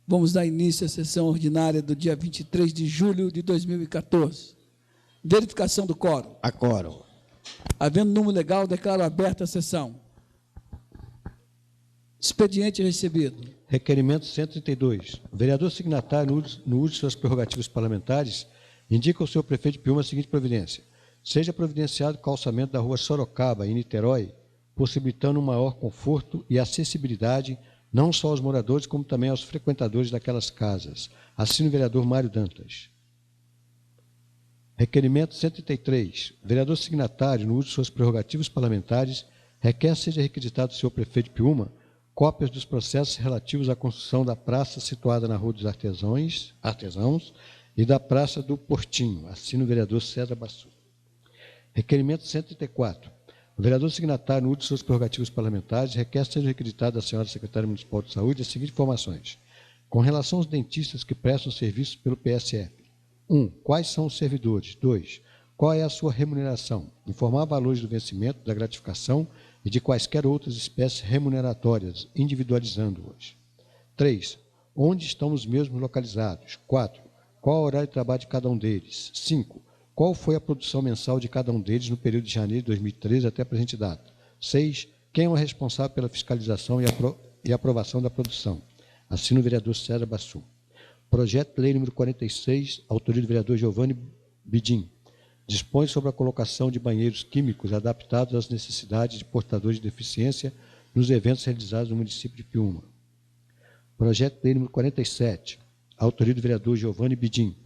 Vamos dar início à sessão ordinária do dia 23 de julho de 2014. Verificação do quórum. A quórum. Havendo número legal, declaro aberta a sessão. Expediente recebido. Requerimento 132. O vereador signatário, no uso de suas prerrogativas parlamentares, indica ao senhor prefeito de Piúma a seguinte providência. Seja providenciado o calçamento da rua Sorocaba, em Niterói, possibilitando um maior conforto e acessibilidade não só aos moradores, como também aos frequentadores daquelas casas. Assina o vereador Mário Dantas. Requerimento 133. O vereador signatário, no uso de suas prerrogativas parlamentares, requer seja requisitado ao senhor prefeito de Piúma cópias dos processos relativos à construção da praça situada na Rua dos Artesãos e da Praça do Portinho. Assina o vereador César Bassu. Requerimento 134. O vereador signatário, no uso de suas prerrogativas parlamentares, requer seja requisitado à senhora secretária municipal de saúde as seguintes informações. Com relação aos dentistas que prestam serviços pelo PSF. 1. Quais são os servidores? 2. Qual é a sua remuneração? Informar valores do vencimento, da gratificação e de quaisquer outras espécies remuneratórias, individualizando-as. 3. Onde estão os mesmos localizados? 4. Qual o horário de trabalho de cada um deles? 5. Qual foi a produção mensal de cada um deles no período de janeiro de 2013 até a presente data? 6. Quem é o responsável pela fiscalização e aprovação da produção? Assina o vereador César Bassu. Projeto de lei número 46, autoria do vereador Giovanni Bidim. Dispõe sobre a colocação de banheiros químicos adaptados às necessidades de portadores de deficiência nos eventos realizados no município de Piúma. Projeto de lei número 47, autoria do vereador Giovanni Bidim.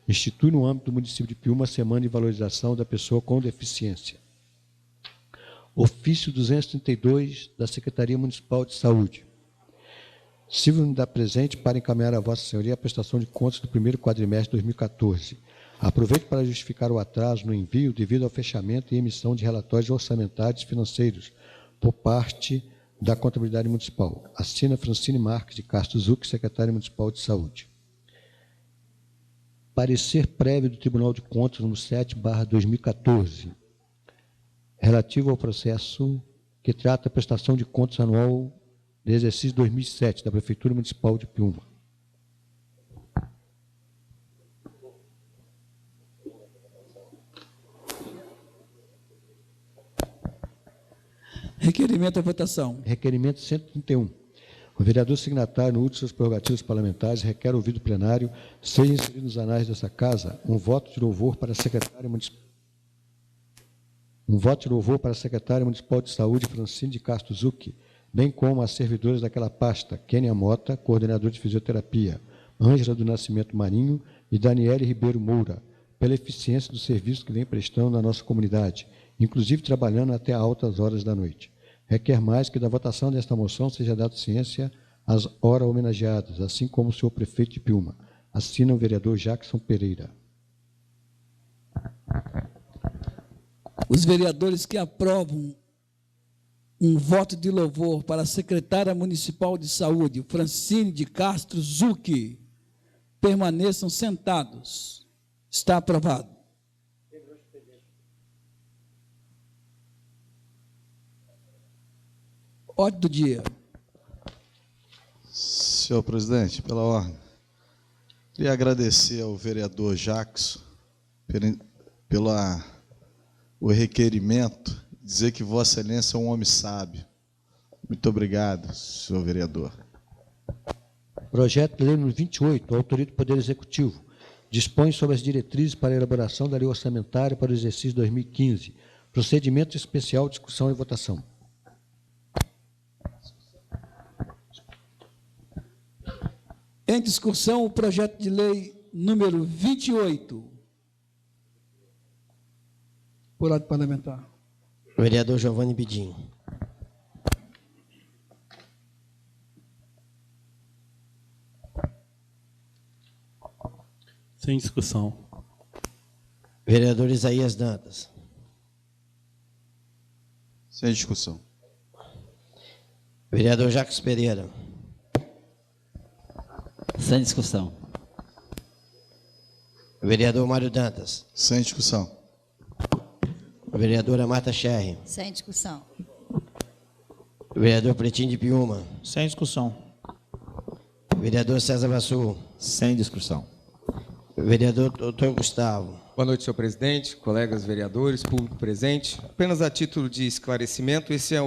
Institui no âmbito do município de Piúma a Semana de Valorização da Pessoa com Deficiência. Ofício 232 da Secretaria Municipal de Saúde. Sirvo-me da presente para encaminhar a Vossa Senhoria a prestação de contas do primeiro quadrimestre de 2014. Aproveito para justificar o atraso no envio devido ao fechamento e emissão de relatórios orçamentários financeiros por parte da Contabilidade Municipal. Assina Francine Marques de Castro Zuc, secretária municipal de Saúde. Parecer prévio do Tribunal de Contas, número 7/2014, relativo ao processo que trata a prestação de contas anual de exercício 2007 da Prefeitura Municipal de Piúma. Requerimento à votação. Requerimento 131. O vereador signatário, no uso de suas prerrogativas parlamentares, requer ouvido plenário, seja inserido nos anais dessa casa, um voto de louvor para a secretária municipal. Um voto de louvor para a secretária municipal de saúde, Francine de Castro Zuc, bem como as servidoras daquela pasta, Kênia Mota, coordenadora de fisioterapia, Ângela do Nascimento Marinho e Daniele Ribeiro Moura, pela eficiência do serviço que vem prestando na nossa comunidade, inclusive trabalhando até altas horas da noite. Requer mais que da votação desta moção seja dado ciência às ora homenageadas, assim como o senhor prefeito de Piúma. Assina o vereador Jackson Pereira. Os vereadores que aprovam um voto de louvor para a secretária municipal de saúde, Francine de Castro Zuc, permaneçam sentados. Está aprovado. Ordem do dia. Senhor presidente, pela ordem, queria agradecer ao vereador Jackson pelo requerimento, dizer que Vossa Excelência é um homem sábio. Muito obrigado, senhor vereador. Projeto de lei número 28, autoria do Poder Executivo, dispõe sobre as diretrizes para a elaboração da lei orçamentária para o exercício 2015. Procedimento especial, discussão e votação. Em discussão, o projeto de lei número 28. Por ordem parlamentar. Vereador Giovanni Bidim. Sem discussão. Vereador Isaías Dantas. Sem discussão. Vereador Jacques Pereira. Sem discussão. Vereador Mário Dantas. Sem discussão. Vereadora Marta Scherri. Sem discussão. Vereador Pretinho de Piúma. Sem discussão. Vereador César Vassul. Sem discussão. Vereador Dr. Gustavo. Boa noite, senhor presidente, colegas vereadores, público presente. Apenas a título de esclarecimento, esse é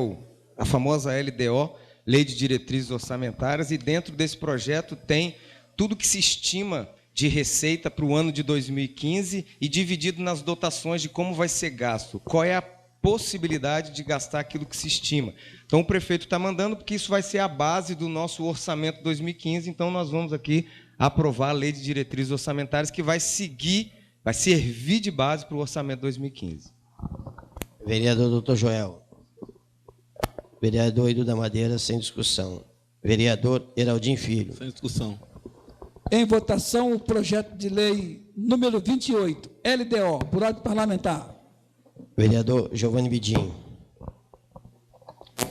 a famosa LDO, Lei de Diretrizes Orçamentárias, e dentro desse projeto tem tudo que se estima de receita para o ano de 2015 e dividido nas dotações de como vai ser gasto, qual é a possibilidade de gastar aquilo que se estima. Então, o prefeito está mandando, porque isso vai ser a base do nosso orçamento 2015, então nós vamos aqui aprovar a Lei de Diretrizes Orçamentárias, que vai servir de base para o orçamento 2015. Vereador Dr. Joel. Vereador Edu da Madeira, sem discussão. Vereador Heraldinho Filho. Sem discussão. Em votação, o projeto de lei número 28, LDO, por ordem parlamentar. Vereador Giovanni Bidim.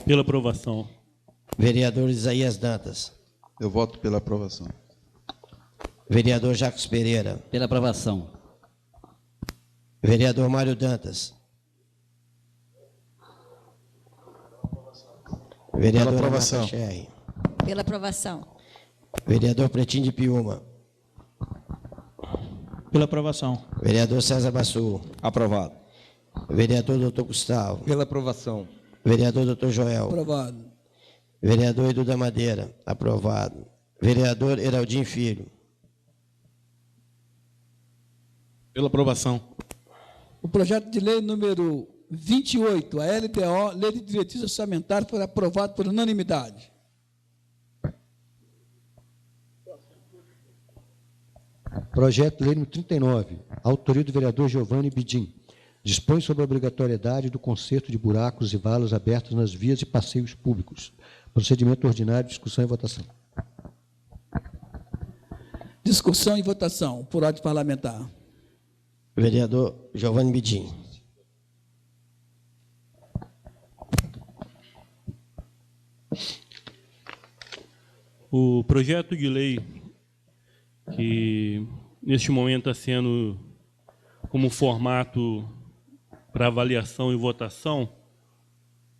Pela aprovação. Vereador Isaías Dantas. Eu voto pela aprovação. Vereador Jacques Pereira. Pela aprovação. Vereador Mário Dantas. Vereador Pela aprovação. Cherry. Pela aprovação. Vereador Pretinho de Piúma. Pela aprovação. Vereador César Bassul. Aprovado. Vereador Dr. Gustavo. Pela aprovação. Vereador Dr. Joel. Aprovado. Vereador Edu da Madeira. Aprovado. Vereador Heraldinho Filho. Pela aprovação. O projeto de lei número 28, a LDO, Lei de Diretrizes Orçamentárias, foi aprovado por unanimidade. Projeto de lei número 39, autoria do vereador Giovanni Bidim, dispõe sobre a obrigatoriedade do conserto de buracos e valas abertas nas vias e passeios públicos. Procedimento ordinário, discussão e votação. Discussão e votação, por ordem parlamentar. Vereador Giovanni Bidim. O projeto de lei que neste momento está sendo como formato para avaliação e votação,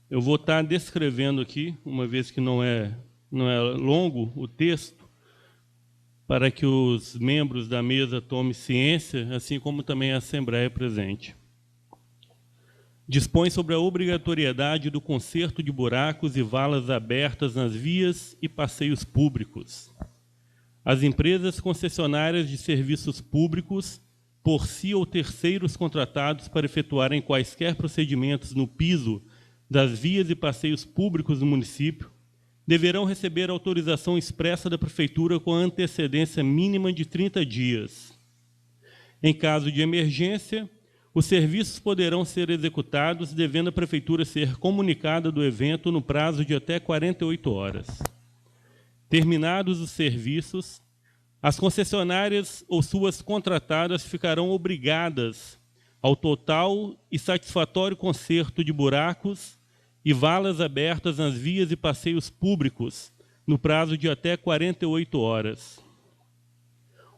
eu vou estar descrevendo aqui, uma vez que não é longo o texto, para que os membros da mesa tomem ciência, assim como também a Assembleia presente. Dispõe sobre a obrigatoriedade do conserto de buracos e valas abertas nas vias e passeios públicos. As empresas concessionárias de serviços públicos, por si ou terceiros contratados para efetuarem quaisquer procedimentos no piso das vias e passeios públicos do município, deverão receber autorização expressa da Prefeitura com antecedência mínima de 30 dias. Em caso de emergência, os serviços poderão ser executados, devendo a Prefeitura ser comunicada do evento no prazo de até 48 horas. Terminados os serviços, as concessionárias ou suas contratadas ficarão obrigadas ao total e satisfatório conserto de buracos e valas abertas nas vias e passeios públicos, no prazo de até 48 horas.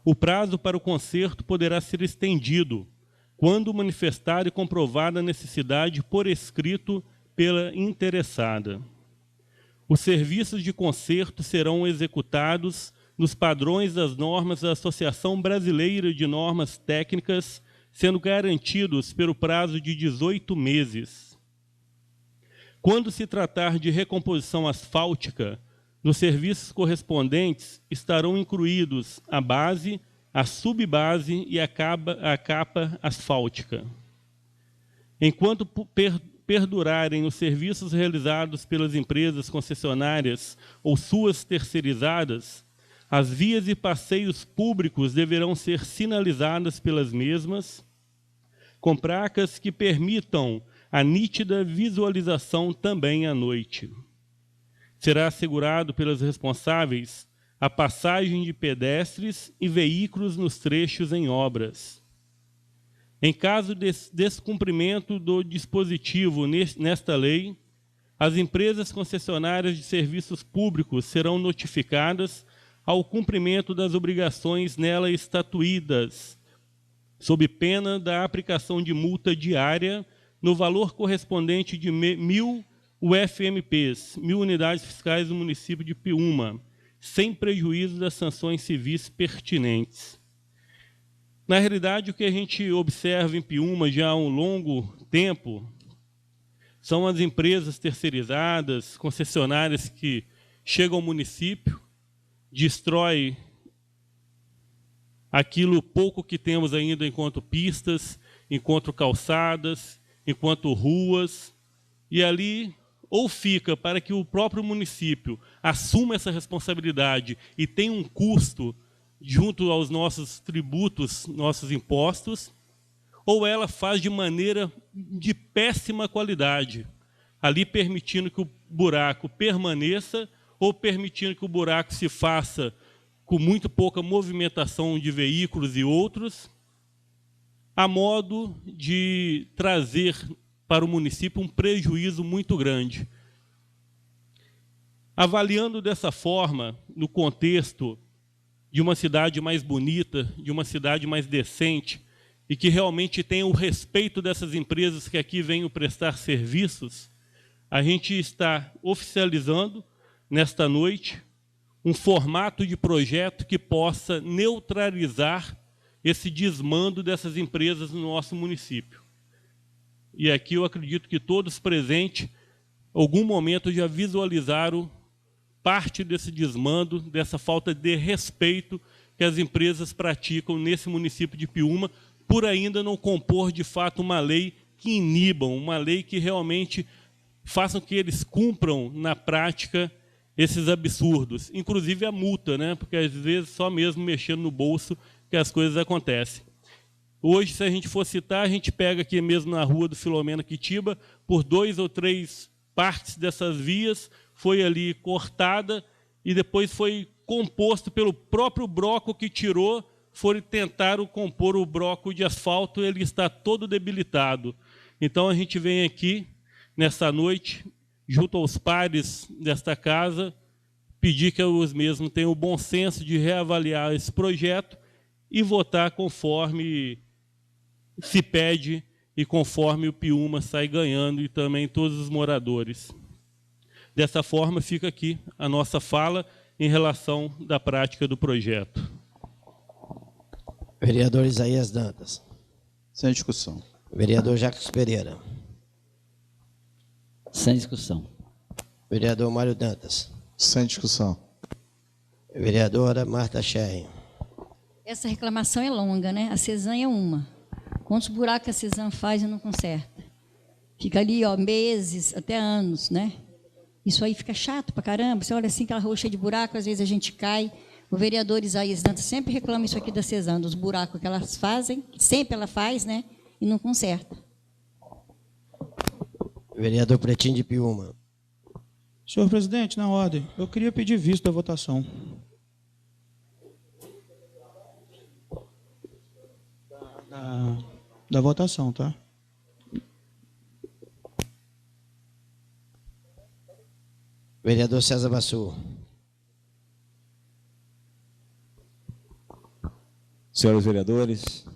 O prazo para o conserto poderá ser estendido, quando manifestada e comprovada a necessidade por escrito pela interessada. Os serviços de conserto serão executados nos padrões das normas da Associação Brasileira de Normas Técnicas, sendo garantidos pelo prazo de 18 meses. Quando se tratar de recomposição asfáltica, nos serviços correspondentes estarão incluídos a base, a subbase e a capa asfáltica. Enquanto perdurarem os serviços realizados pelas empresas concessionárias ou suas terceirizadas, as vias e passeios públicos deverão ser sinalizadas pelas mesmas, com placas que permitam a nítida visualização também à noite. Será assegurado pelos responsáveis a passagem de pedestres e veículos nos trechos em obras. Em caso de descumprimento do dispositivo nesta lei, as empresas concessionárias de serviços públicos serão notificadas ao cumprimento das obrigações nela estatuídas, sob pena da aplicação de multa diária no valor correspondente de 1.000 UFMPs, 1.000 unidades fiscais do município de Piúma, sem prejuízo das sanções civis pertinentes. Na realidade, o que a gente observa em Piúma já há um longo tempo são as empresas terceirizadas, concessionárias que chegam ao município, destrói aquilo pouco que temos ainda enquanto pistas, enquanto calçadas, enquanto ruas, e ali ou fica para que o próprio município assuma essa responsabilidade e tenha um custo junto aos nossos tributos, nossos impostos, ou ela faz de maneira de péssima qualidade, ali permitindo que o buraco permaneça ou permitindo que o buraco se faça com muito pouca movimentação de veículos e outros, a modo de trazer para o município um prejuízo muito grande. Avaliando dessa forma, no contexto de uma cidade mais bonita, de uma cidade mais decente, e que realmente tenha o respeito dessas empresas que aqui venham prestar serviços, a gente está oficializando, nesta noite, um formato de projeto que possa neutralizar esse desmando dessas empresas no nosso município. E aqui eu acredito que todos presentes, em algum momento, já visualizaram parte desse desmando, dessa falta de respeito que as empresas praticam nesse município de Piúma, por ainda não compor, de fato, uma lei que inibam, uma lei que realmente façam que eles cumpram, na prática, esses absurdos. Inclusive a multa, né? Porque, às vezes, só mesmo mexendo no bolso que as coisas acontecem. Hoje, se a gente for citar, a gente pega aqui mesmo na rua do Filomena Quitiba, por 2 ou 3 partes dessas vias, foi ali cortada e depois foi composto pelo próprio broco que tirou, tentaram compor o broco de asfalto, ele está todo debilitado. Então a gente vem aqui, nessa noite, junto aos pares desta casa, pedir que os mesmos tenham o bom senso de reavaliar esse projeto e votar conforme se pede e conforme o Piúma sai ganhando e também todos os moradores. Dessa forma, fica aqui a nossa fala em relação da prática do projeto. Vereador Isaías Dantas. Sem discussão. Vereador Jacques Pereira. Sem discussão. Vereador Mário Dantas. Sem discussão. Vereadora Marta Scherren. Essa reclamação é longa, né? A Cesan é uma. Quantos buracos a Cesan faz e não conserta? Fica ali, ó, meses, até anos, né? Isso aí fica chato pra caramba. Você olha assim, aquela rua cheia de buraco, às vezes a gente cai. O vereador Isaías Dantas sempre reclama isso aqui da Cesan, dos buracos que elas fazem, sempre ela faz, né? E não conserta. Vereador Pretinho de Piúma. Senhor presidente, na ordem, eu queria pedir visto da votação. Da votação, tá? Vereador César Bassur. Senhores vereadores,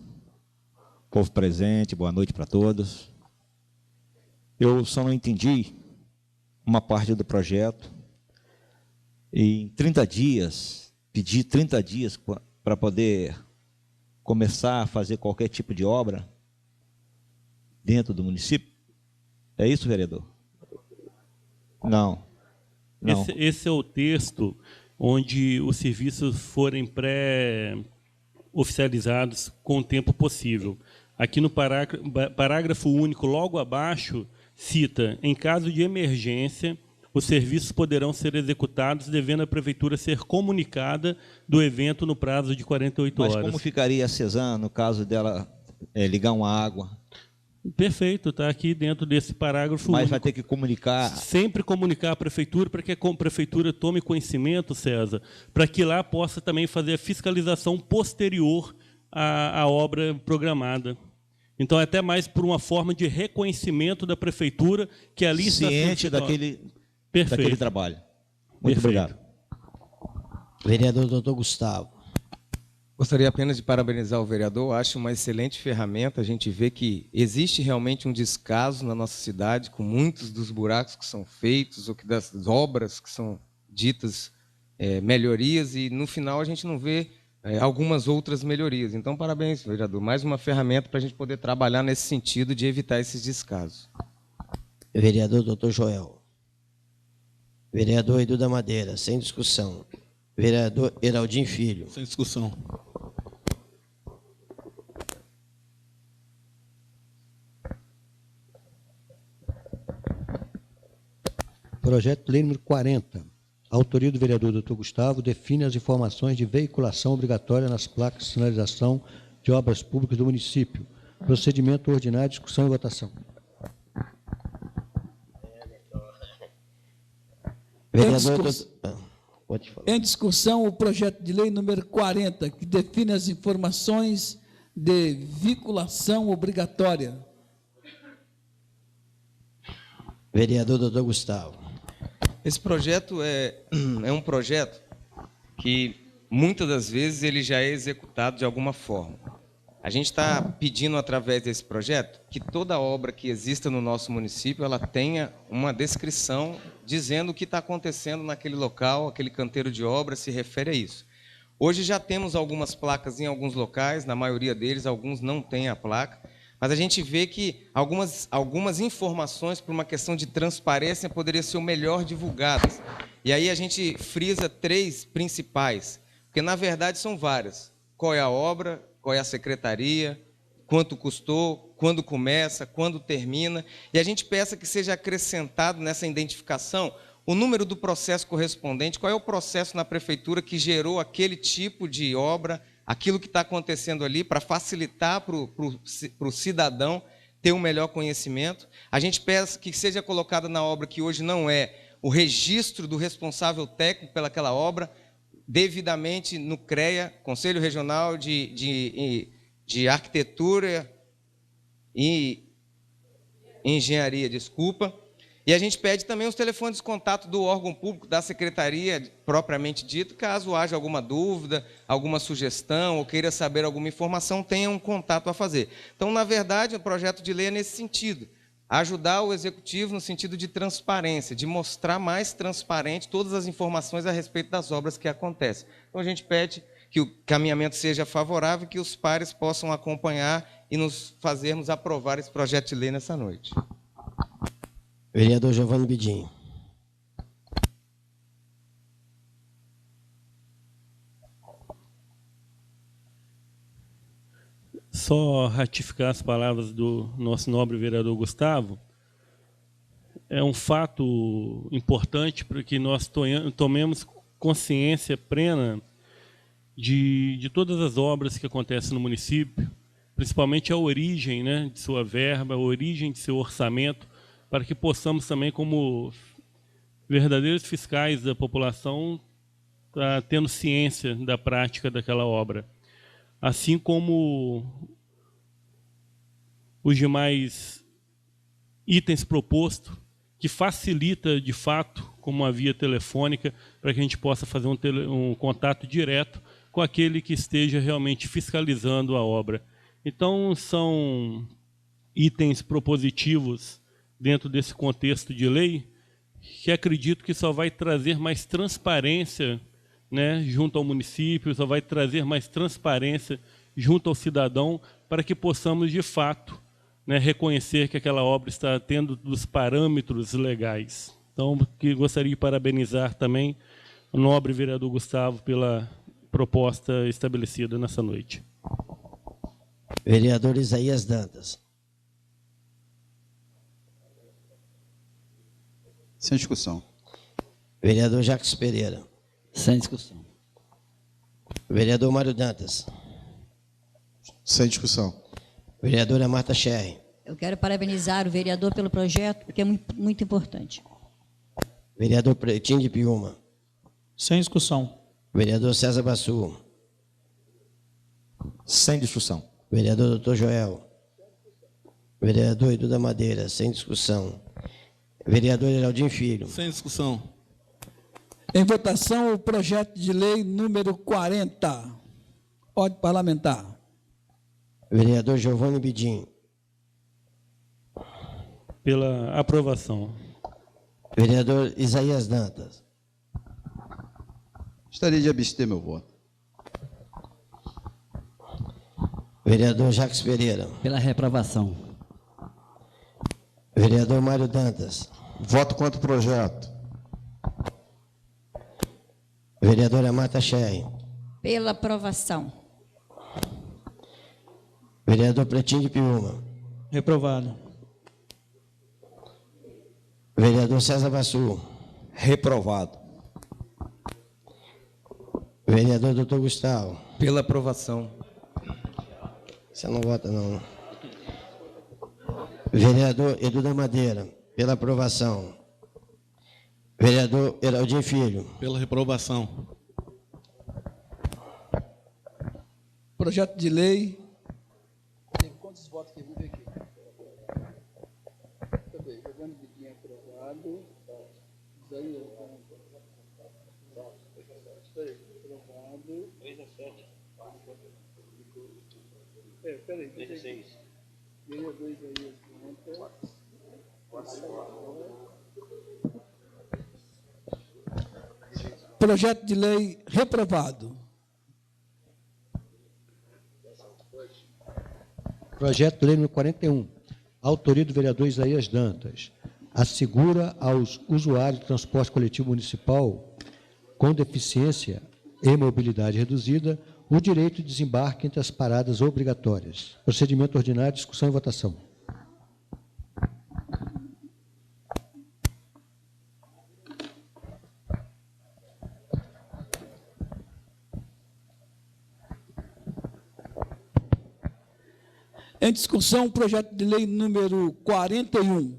povo presente, boa noite para todos. Eu só não entendi uma parte do projeto. Em 30 dias, pedi 30 dias para poder começar a fazer qualquer tipo de obra dentro do município. É isso, vereador? Não. Não. Esse é o texto onde os serviços forem pré-oficializados com o tempo possível. Aqui no parágrafo único, logo abaixo, cita: em caso de emergência, os serviços poderão ser executados, devendo a prefeitura ser comunicada do evento no prazo de 48 horas. Mas como ficaria a Cesan no caso dela ligar uma água? Perfeito, está aqui dentro desse parágrafo. Mas único. vai ter que comunicar. Sempre comunicar à prefeitura para que a prefeitura tome conhecimento, César, para que lá possa também fazer a fiscalização posterior à obra programada. Então, é até mais por uma forma de reconhecimento da prefeitura que ali está ciente daquele trabalho. Muito Perfeito. obrigado. Vereador Doutor Gustavo. Gostaria apenas de parabenizar o vereador. Acho uma excelente ferramenta. A gente vê que existe realmente um descaso na nossa cidade com muitos dos buracos que são feitos ou que das obras que são ditas melhorias e, no final, a gente não vê algumas outras melhorias. Então, parabéns, vereador. Mais uma ferramenta para a gente poder trabalhar nesse sentido de evitar esses descasos. Vereador Dr. Joel. Vereador Edu da Madeira, sem discussão. Vereador Heraldinho Filho. Sem discussão. Projeto de lei número 40. A autoria do vereador Dr. Gustavo define as informações de veiculação obrigatória nas placas de sinalização de obras públicas do município. Procedimento ordinário, discussão e votação. Em discussão, o projeto de lei número 40, que define as informações de vinculação obrigatória. Vereador Dr. Gustavo. Esse projeto é um projeto que, muitas das vezes, ele já é executado de alguma forma. A gente está pedindo, através desse projeto, que toda obra que exista no nosso município ela tenha uma descrição dizendo o que está acontecendo naquele local, aquele canteiro de obra se refere a isso. Hoje já temos algumas placas em alguns locais, na maioria deles, alguns não têm a placa, mas a gente vê que algumas informações, por uma questão de transparência, poderiam ser o melhor divulgadas. E aí a gente frisa 3 principais, porque, na verdade, são várias. Qual é a obra, qual é a secretaria, quanto custou, quando começa, quando termina. E a gente peça que seja acrescentado nessa identificação o número do processo correspondente, qual é o processo na prefeitura que gerou aquele tipo de obra, aquilo que está acontecendo ali, para facilitar para o cidadão ter um melhor conhecimento. A gente peça que seja colocada na obra, que hoje não é, o registro do responsável técnico pelaquela obra, devidamente no CREA, Conselho Regional de Arquitetura e Engenharia, desculpa. E a gente pede também os telefones de contato do órgão público, da secretaria propriamente dito, caso haja alguma dúvida, alguma sugestão, ou queira saber alguma informação, tenha um contato a fazer. Então, na verdade, o projeto de lei é nesse sentido, ajudar o executivo no sentido de transparência, de mostrar mais transparente todas as informações a respeito das obras que acontecem. Então, a gente pede que o caminhamento seja favorável, que os pares possam acompanhar e nos fazermos aprovar esse projeto de lei nessa noite. Vereador Giovanni Bidim. Só ratificar as palavras do nosso nobre vereador Gustavo. É um fato importante para que nós tomemos consciência plena de todas as obras que acontecem no município, principalmente a origem, né, de sua verba, a origem de seu orçamento, para que possamos também, como verdadeiros fiscais da população, estar tendo ciência da prática daquela obra. Assim como os demais itens propostos, que facilita, de fato, como uma via telefônica, para que a gente possa fazer um contato direto com aquele que esteja realmente fiscalizando a obra. Então, são itens propositivos dentro desse contexto de lei, que acredito que só vai trazer mais transparência, né, junto ao município, só vai trazer mais transparência junto ao cidadão, para que possamos, de fato, né, reconhecer que aquela obra está tendo os parâmetros legais. Então, gostaria de parabenizar também o nobre vereador Gustavo pela proposta estabelecida nessa noite. Vereador Isaías Dantas. Sem discussão. Vereador Jacques Pereira. Sem discussão. Vereador Mário Dantas. Sem discussão. Vereadora Marta Scherri. Eu quero parabenizar o vereador pelo projeto, porque é muito importante. Vereador Pretinho de Piúma. Sem discussão. Vereador César Bassu. Sem discussão. Vereador Dr. Joel. Vereador Edu da Madeira. Sem discussão. Vereador Heraldinho Filho. Sem discussão. Em votação, o projeto de lei número 40. Ordem parlamentar. Vereador Giovanni Bidim. Pela aprovação. Vereador Isaías Dantas. Gostaria de abster meu voto. Vereador Jacques Pereira. Pela reprovação. Vereador Mário Dantas. Voto contra o projeto. Vereadora Marta Scherri. Pela aprovação. Vereador Pretinho de Piúma. Reprovado. Vereador César Vassul. Reprovado. Vereador Dr. Gustavo. Pela aprovação. Você não vota, não. Vereador Edu da Madeira. Pela aprovação. Vereador Heraldinho Filho. Pela reprovação. Projeto de lei. Teve quantos votos que eu vi aqui? Também, jogando vidinho aprovado. Isaías, aprovado. 3 a 7. Peraí, 16. Vereador Isaías contra. Projeto de lei reprovado. Projeto de lei número 41, autoria do vereador Isaías Dantas, assegura aos usuários de transporte coletivo municipal com deficiência e mobilidade reduzida o direito de desembarque entre as paradas obrigatórias. Procedimento ordinário, discussão e votação. Em discussão, projeto de lei número 41.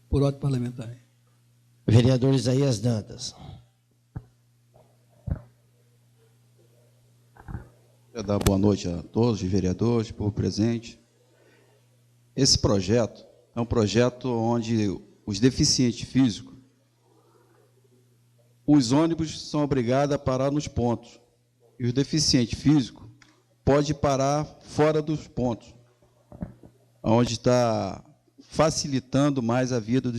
Por ordem parlamentar. Vereador Isaías Dantas. Quero dar boa noite a todos os vereadores, povo presente. Esse projeto é um projeto onde os deficientes físicos, os ônibus são obrigados a parar nos pontos. E o deficiente físico pode parar fora dos pontos, onde está facilitando mais a vida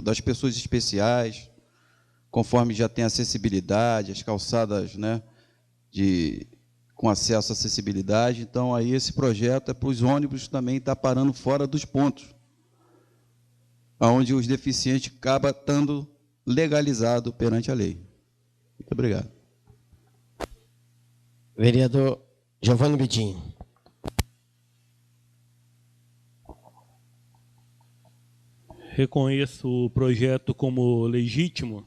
das pessoas especiais, conforme já tem acessibilidade, as calçadas, né, com acesso à acessibilidade. Então, aí esse projeto é para os ônibus também estar parando fora dos pontos, onde os deficientes acabam estando legalizado perante a lei. Muito obrigado. Vereador Giovanni Bidim. Reconheço o projeto como legítimo,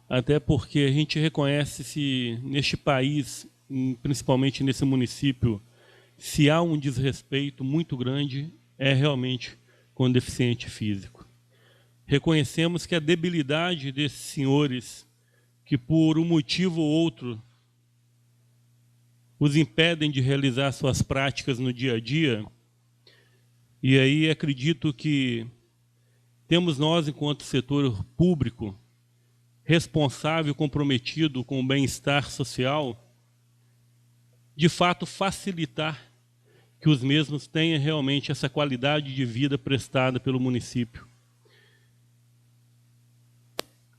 até porque a gente reconhece se neste país, principalmente nesse município, se há um desrespeito muito grande, é realmente com o deficiente físico. Reconhecemos que a debilidade desses senhores, que por um motivo ou outro os impedem de realizar suas práticas no dia a dia, e aí acredito que temos nós, enquanto setor público, responsável e comprometido com o bem-estar social, de fato facilitar que os mesmos tenham realmente essa qualidade de vida prestada pelo município.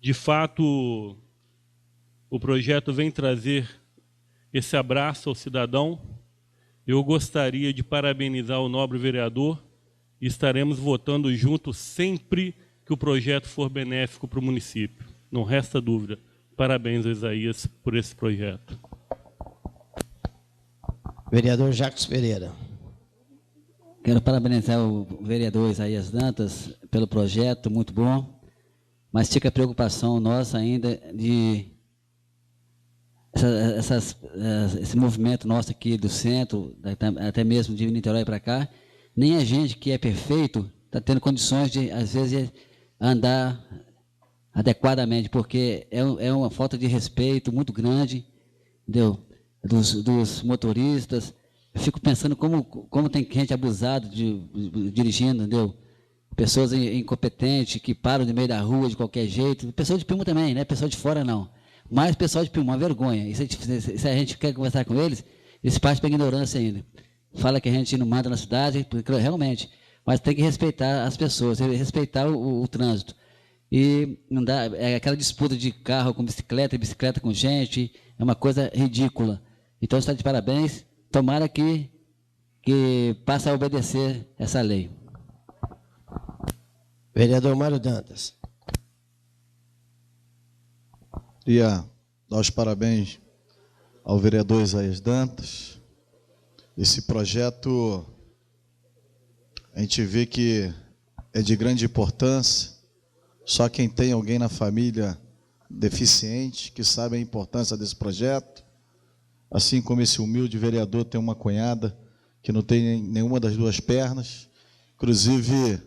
De fato, o projeto vem trazer esse abraço ao cidadão. Eu gostaria de parabenizar o nobre vereador e estaremos votando juntos sempre que o projeto for benéfico para o município. Não resta dúvida. Parabéns, Isaías, por esse projeto. Vereador Jacques Pereira. Quero parabenizar o vereador Isaías Dantas pelo projeto, muito bom. Mas fica a preocupação nossa ainda de esse movimento nosso aqui do centro, até mesmo de Niterói para cá, nem a gente que é perfeito está tendo condições de, às vezes, andar adequadamente, porque é uma falta de respeito muito grande, entendeu? Dos motoristas. Eu fico pensando como tem gente abusada dirigindo, entendeu? Pessoas incompetentes que param no meio da rua de qualquer jeito. Pessoal de Piúma também, né? Pessoal de fora não. Mas pessoal de Piúma, uma vergonha. E se a gente quer conversar com eles, eles partem para ignorância ainda. Fala que a gente não manda na cidade, porque realmente mas tem que respeitar as pessoas, respeitar o trânsito. E não dá, aquela disputa de carro com bicicleta e bicicleta com gente, é uma coisa ridícula. Então, está de parabéns, tomara que passe a obedecer essa lei. Vereador Mário Dantas. Queria dar os parabéns ao vereador Isaías Dantas. Esse projeto, a gente vê que é de grande importância. Só quem tem alguém na família deficiente, que sabe a importância desse projeto, assim como esse humilde vereador tem uma cunhada que não tem nenhuma das duas pernas. Inclusive,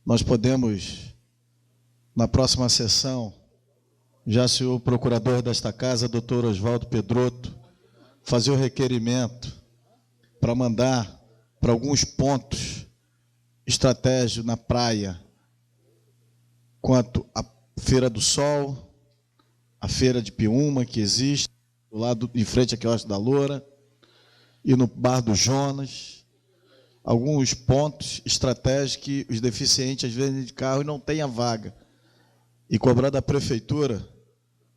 nós podemos, na próxima sessão, já senhor procurador desta casa, doutor Oswaldo Pedroto, fazer o requerimento para mandar para alguns pontos estratégicos na praia, quanto à Feira do Sol, a Feira de Piúma, que existe, do lado em frente à Quiosque da Loura, e no Bar do Jonas, alguns pontos estratégicos que os deficientes às vezes vêm de carro e não têm a vaga. E cobrar da prefeitura,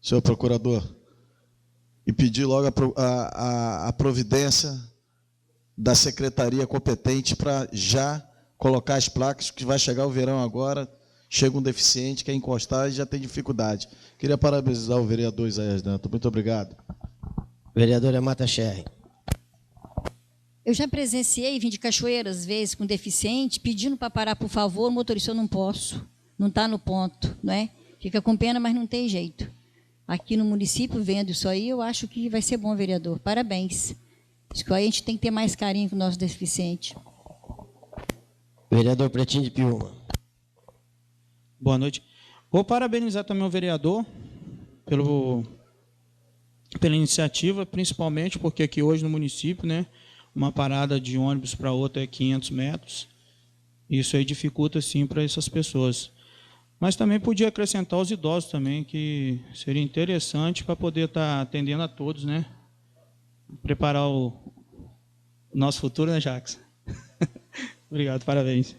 senhor procurador, e pedir logo a providência da secretaria competente para já colocar as placas, que vai chegar o verão agora, chega um deficiente, quer encostar e já tem dificuldade. Queria parabenizar o vereador Isaías Dantas. Muito obrigado. Vereadora Mata Sherry. Eu já presenciei, vim de Cachoeira, às vezes, com deficiente, pedindo para parar, por favor, o motorista, eu não posso, não está no ponto, não é? Fica com pena, mas não tem jeito. Aqui no município, vendo isso aí, eu acho que vai ser bom, vereador. Parabéns. Isso que aí a gente tem que ter mais carinho com o nosso deficiente. Vereador Pretinho de Piúma. Boa noite. Vou parabenizar também o vereador pela iniciativa, principalmente porque aqui hoje no município, né, uma parada de ônibus para outra é 500 metros. Isso aí dificulta, sim, para essas pessoas. Mas também podia acrescentar os idosos também, que seria interessante para poder estar atendendo a todos, né? Preparar o nosso futuro, né, Jacques? Obrigado, parabéns.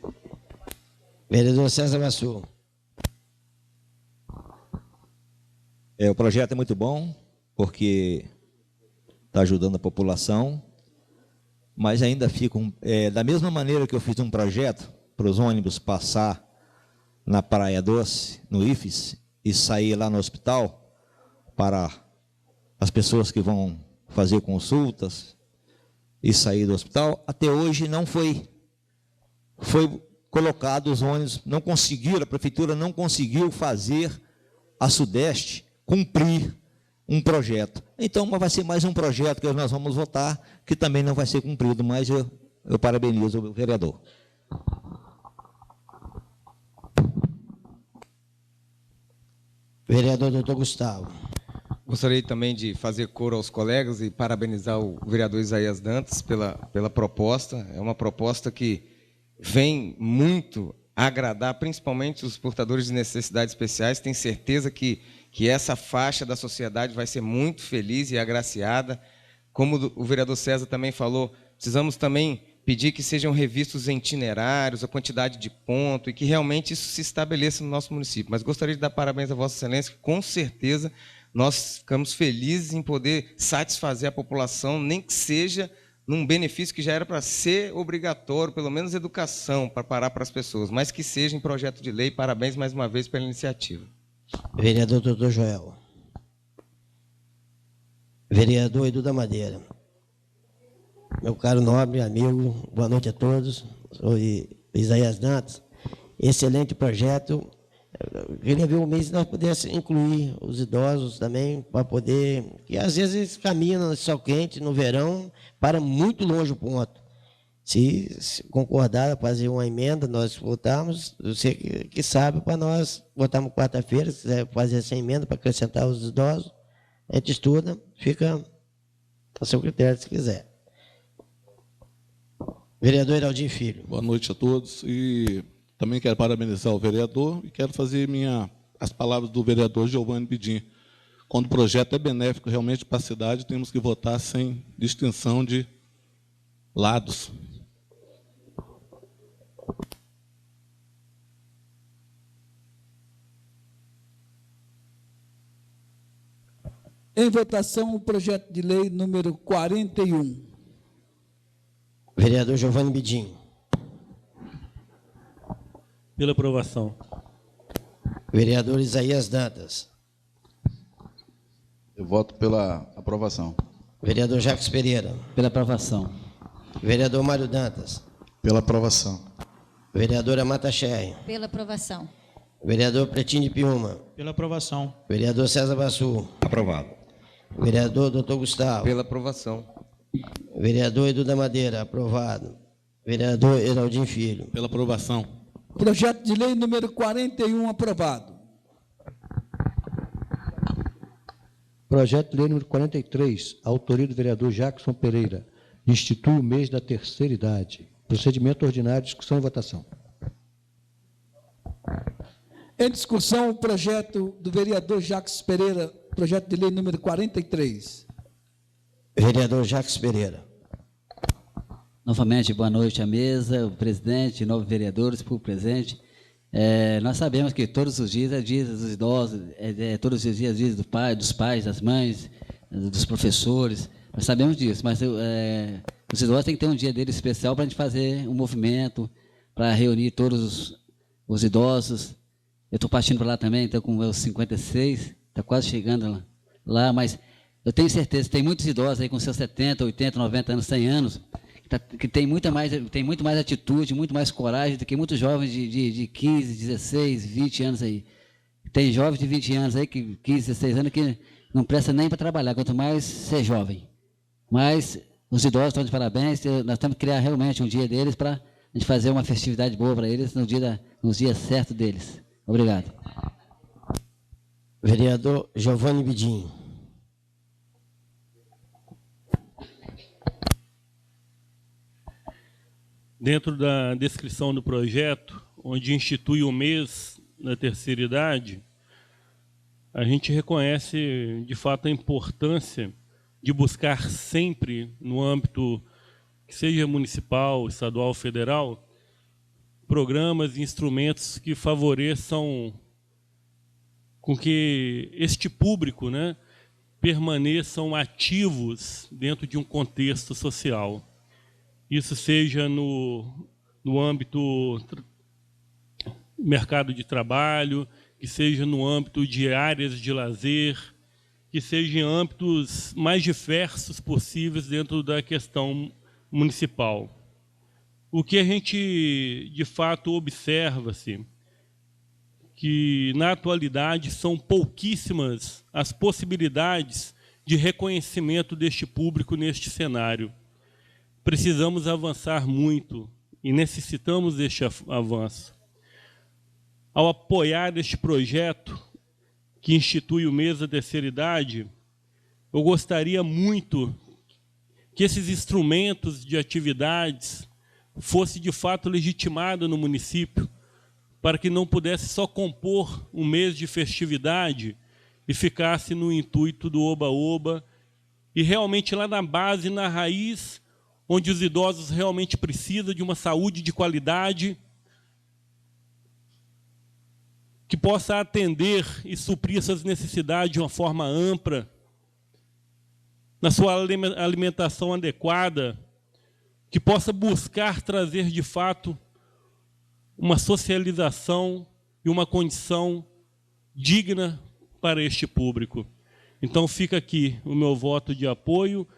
Vereador César Massu. O projeto é muito bom, porque está ajudando a população, mas ainda fica, da mesma maneira que eu fiz um projeto para os ônibus passar na Praia Doce, no IFES, e sair lá no hospital, para as pessoas que vão fazer consultas e sair do hospital, até hoje não foi colocado os ônibus, não conseguiram, a prefeitura não conseguiu fazer a Sudeste cumprir um projeto. Então, vai ser mais um projeto que nós vamos votar, que também não vai ser cumprido, mas eu parabenizo o vereador. Vereador doutor Gustavo. Gostaria também de fazer coro aos colegas e parabenizar o vereador Isaías Dantas pela proposta. É uma proposta que vem muito agradar, principalmente os portadores de necessidades especiais. Tenho certeza que essa faixa da sociedade vai ser muito feliz e agraciada. Como o vereador César também falou, precisamos também pedir que sejam revistos itinerários, a quantidade de ponto, e que realmente isso se estabeleça no nosso município. Mas gostaria de dar parabéns a Vossa Excelência, que com certeza nós ficamos felizes em poder satisfazer a população, nem que seja num benefício que já era para ser obrigatório, pelo menos educação, para parar para as pessoas, mas que seja em projeto de lei. Parabéns mais uma vez pela iniciativa. Vereador doutor Joel. Vereador Edu da Madeira. Meu caro nobre amigo, boa noite a todos. Sou Isaías Dantas. Excelente projeto. Eu queria ver um mês se nós pudéssemos incluir os idosos também, para poder... que às vezes eles caminham no sol quente, no verão, para muito longe o ponto. Se concordar fazer uma emenda, nós votarmos, você que sabe, para nós votarmos quarta-feira, se quiser fazer essa emenda para acrescentar os idosos, a gente estuda, fica a seu critério, se quiser. Vereador Heraldinho Filho. Boa noite a todos. E também quero parabenizar o vereador e quero fazer as palavras do vereador Giovanni Bidim. Quando o projeto é benéfico realmente para a cidade, temos que votar sem distinção de lados. Em votação, o projeto de lei número 41. Vereador Giovanni Bidim. Pela aprovação. Vereador Isaías Dantas. Eu voto pela aprovação. Vereador Jacques Pereira. Pela aprovação. Vereador Mário Dantas. Pela aprovação. Vereadora Mata Sherry. Pela aprovação. Vereador Pretinho de Piúma. Pela aprovação. Vereador César Bassu. Aprovado. Vereador Dr. Gustavo. Pela aprovação. Vereador Edu da Madeira. Aprovado. Vereador Heraldinho Filho. Pela aprovação. Projeto de lei número 41, aprovado. Projeto de lei número 43, autoria do vereador Jackson Pereira, institui o mês da terceira idade. Procedimento ordinário, discussão e votação. Em discussão, o projeto do vereador Jacques Pereira, projeto de lei número 43. Vereador Jacques Pereira. Novamente, boa noite à mesa, o presidente, novos vereadores, público presente. Nós sabemos que todos os dias é dia dos idosos, todos os dias é dia do pai, dos pais, das mães, dos professores. Nós sabemos disso, mas os idosos têm que ter um dia dele especial para a gente fazer um movimento, para reunir todos os idosos. Eu estou partindo para lá também, estou com meus 56, está quase chegando lá, mas eu tenho certeza que tem muitos idosos aí com seus 70, 80, 90 anos, 100 anos, que tem muito mais atitude, muito mais coragem do que muitos jovens de 15, 16, 20 anos aí. Tem jovens de 20 anos aí, 15, 16 anos, que não presta nem para trabalhar, quanto mais ser jovem. Mas os idosos estão de parabéns, nós temos que criar realmente um dia deles para a gente fazer uma festividade boa para eles nos dias certos deles. Obrigado. Vereador Giovanni Bidim. Dentro da descrição do projeto, onde institui o mês da terceira idade, a gente reconhece, de fato, a importância de buscar sempre, no âmbito que seja municipal, estadual, federal, programas e instrumentos que favoreçam com que este público, né, permaneçam ativos dentro de um contexto social. Isso seja no âmbito mercado de trabalho, que seja no âmbito de áreas de lazer, que seja em âmbitos mais diversos possíveis dentro da questão municipal. O que a gente, de fato, observa-se que, na atualidade, são pouquíssimas as possibilidades de reconhecimento deste público neste cenário. Precisamos avançar muito e necessitamos deste avanço. Ao apoiar este projeto, que institui o mês da terceira idade, eu gostaria muito que esses instrumentos de atividades fossem de fato legitimados no município, para que não pudesse só compor um mês de festividade e ficasse no intuito do oba-oba, e realmente lá na base, na raiz, onde os idosos realmente precisam de uma saúde de qualidade, que possa atender e suprir essas necessidades de uma forma ampla, na sua alimentação adequada, que possa buscar trazer de fato uma socialização e uma condição digna para este público. Então fica aqui o meu voto de apoio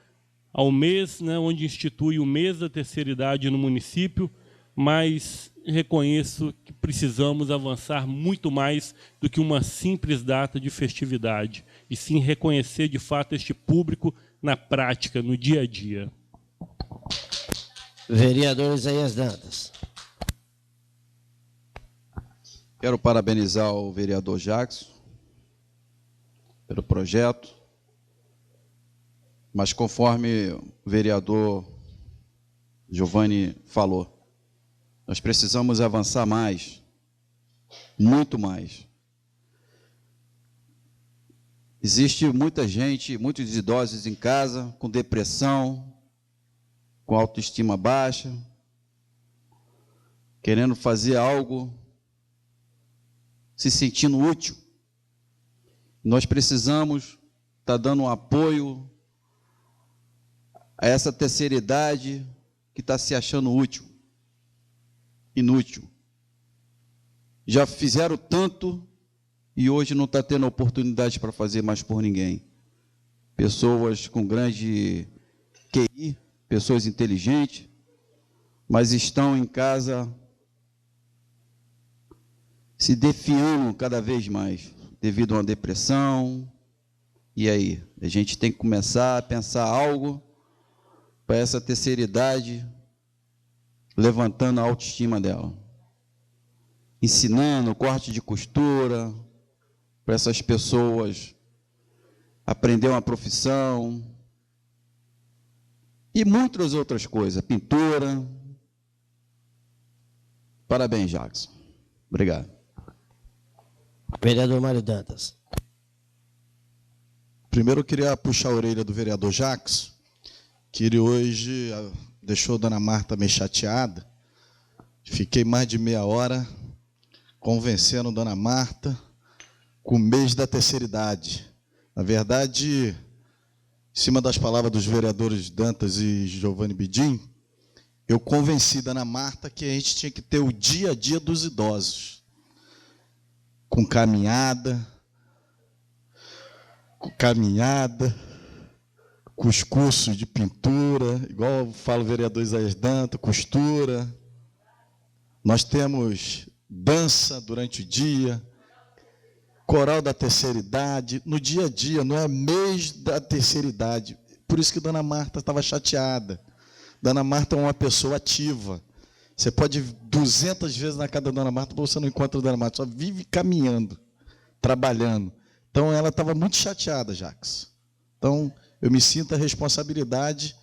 ao mês, né, onde institui o mês da terceira idade no município, mas reconheço que precisamos avançar muito mais do que uma simples data de festividade, e sim reconhecer de fato este público na prática, no dia a dia. Vereador Isaías Dantas. Quero parabenizar o vereador Jackson pelo projeto, mas conforme o vereador Giovanni falou, nós precisamos avançar mais, muito mais. Existe muita gente, muitos idosos em casa com depressão, com autoestima baixa, querendo fazer algo, se sentindo útil. Nós precisamos está dando um apoio a essa terceira idade que está se achando inútil. Já fizeram tanto e hoje não está tendo oportunidade para fazer mais por ninguém. Pessoas com grande QI, pessoas inteligentes, mas estão em casa se definhando cada vez mais, devido a uma depressão. E aí? A gente tem que começar a pensar algo para essa terceira idade, levantando a autoestima dela. Ensinando corte de costura, para essas pessoas aprender uma profissão, e muitas outras coisas, pintura. Parabéns, Jackson. Obrigado. Vereador Mário Dantas. Primeiro eu queria puxar a orelha do vereador Jackson, que ele hoje deixou a dona Marta meio chateada. Fiquei mais de meia hora convencendo a dona Marta com o mês da terceira idade. Na verdade, em cima das palavras dos vereadores Dantas e Giovanni Bidim, eu convenci a dona Marta que a gente tinha que ter o dia a dia dos idosos, com caminhada, com os cursos de pintura, igual fala o vereador Isaías Dantas, costura. Nós temos dança durante o dia, coral da terceira idade, no dia a dia, não é mês da terceira idade. Por isso que dona Marta estava chateada. Dona Marta é uma pessoa ativa. Você pode ir 200 vezes na casa da dona Marta, você não encontra a dona Marta, só vive caminhando, trabalhando. Então, ela estava muito chateada, Jacques. Então, eu me sinto a responsabilidade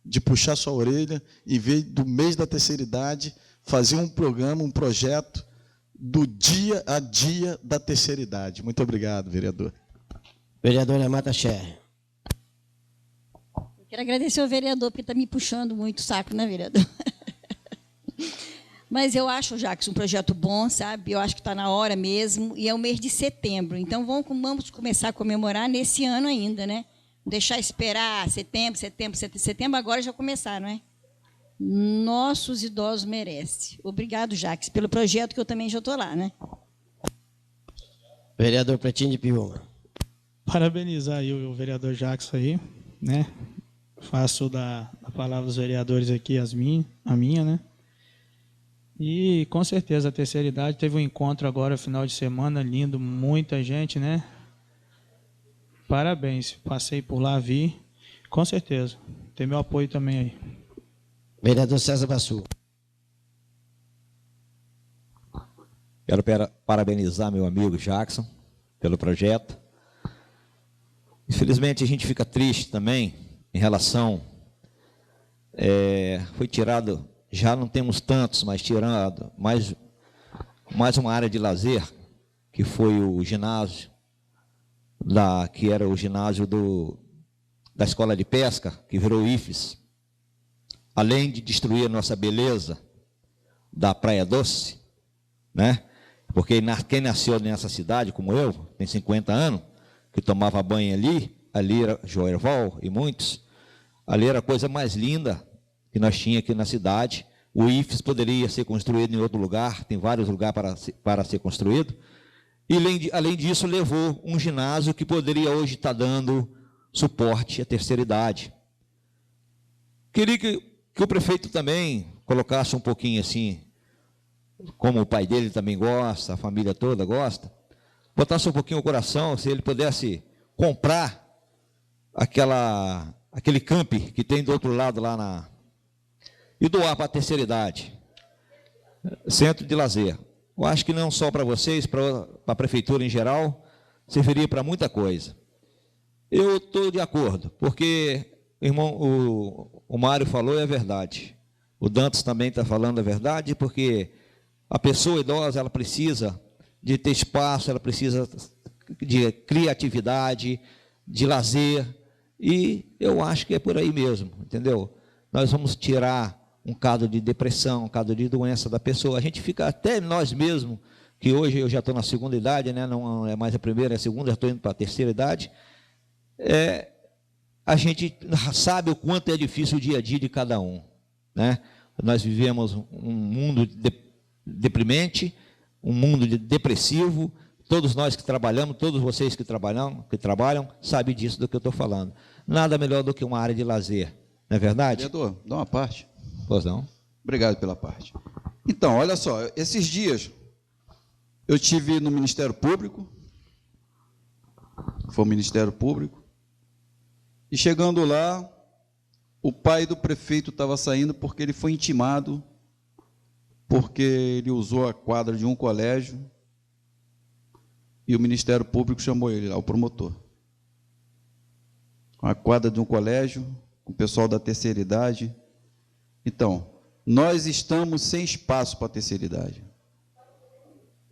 de puxar sua orelha e ver do mês da terceira idade, fazer um programa, um projeto do dia a dia da terceira idade. Muito obrigado, vereador. Vereadora Marta Scher. Eu quero agradecer ao vereador, porque está me puxando muito o saco, né, vereador? Mas eu acho, Jacques, um projeto bom, sabe? Eu acho que está na hora mesmo, e é o mês de setembro. Então, vamos começar a comemorar nesse ano ainda, né? Não deixar esperar setembro, agora já começar, não é? Nossos idosos merecem. Obrigado, Jacques, pelo projeto, que eu também já estou lá, né? Vereador Pretinho de Piúma. Parabenizar aí o vereador Jacques aí, né? Faço da palavra dos vereadores aqui a minha, né? E, com certeza, a terceira idade teve um encontro agora, final de semana, lindo, muita gente, né? Parabéns, passei por lá, vi, com certeza. Tem meu apoio também aí. Vereador César Bassu. Quero parabenizar meu amigo Jackson pelo projeto. Infelizmente, a gente fica triste também em relação... foi tirado, já não temos tantos, mas tirado mais uma área de lazer, que foi o ginásio, que era o ginásio da Escola de Pesca, que virou IFES. Além de destruir a nossa beleza da Praia Doce, né? Porque quem nasceu nessa cidade, como eu, tem 50 anos, que tomava banho ali era Joerval e muitos, ali era a coisa mais linda que nós tínhamos aqui na cidade. O IFES poderia ser construído em outro lugar, tem vários lugares para ser construído, e além disso levou um ginásio que poderia hoje estar dando suporte à terceira idade. Queria que o prefeito também colocasse um pouquinho assim, como o pai dele também gosta, a família toda gosta, botasse um pouquinho o coração, se ele pudesse comprar aquele camp que tem do outro lado lá e doar para a terceira idade, centro de lazer. Eu acho que não só para vocês, para a prefeitura em geral, serviria para muita coisa. Eu estou de acordo, porque... Irmão, o Mário falou, é verdade. O Dantas também está falando a verdade, porque a pessoa idosa, ela precisa de ter espaço, ela precisa de criatividade, de lazer, e eu acho que é por aí mesmo, entendeu? Nós vamos tirar um caso de depressão, um caso de doença da pessoa. A gente fica, até nós mesmos, que hoje eu já estou na segunda idade, né? Não é mais a primeira, é a segunda, já estou indo para a terceira idade. a gente sabe o quanto é difícil o dia a dia de cada um, né? Nós vivemos um mundo deprimente, um mundo depressivo. Todos nós que trabalhamos, todos vocês que trabalham, sabem disso do que eu estou falando. Nada melhor do que uma área de lazer, não é verdade? Vereador, dá uma parte. Pois não. Obrigado pela parte. Então, olha só, esses dias eu estive no Ministério Público, foi o Ministério Público, e chegando lá, o pai do prefeito estava saindo porque ele foi intimado, porque ele usou a quadra de um colégio, e o Ministério Público chamou ele lá, o promotor. A quadra de um colégio, o pessoal da terceira idade. Então, nós estamos sem espaço para a terceira idade.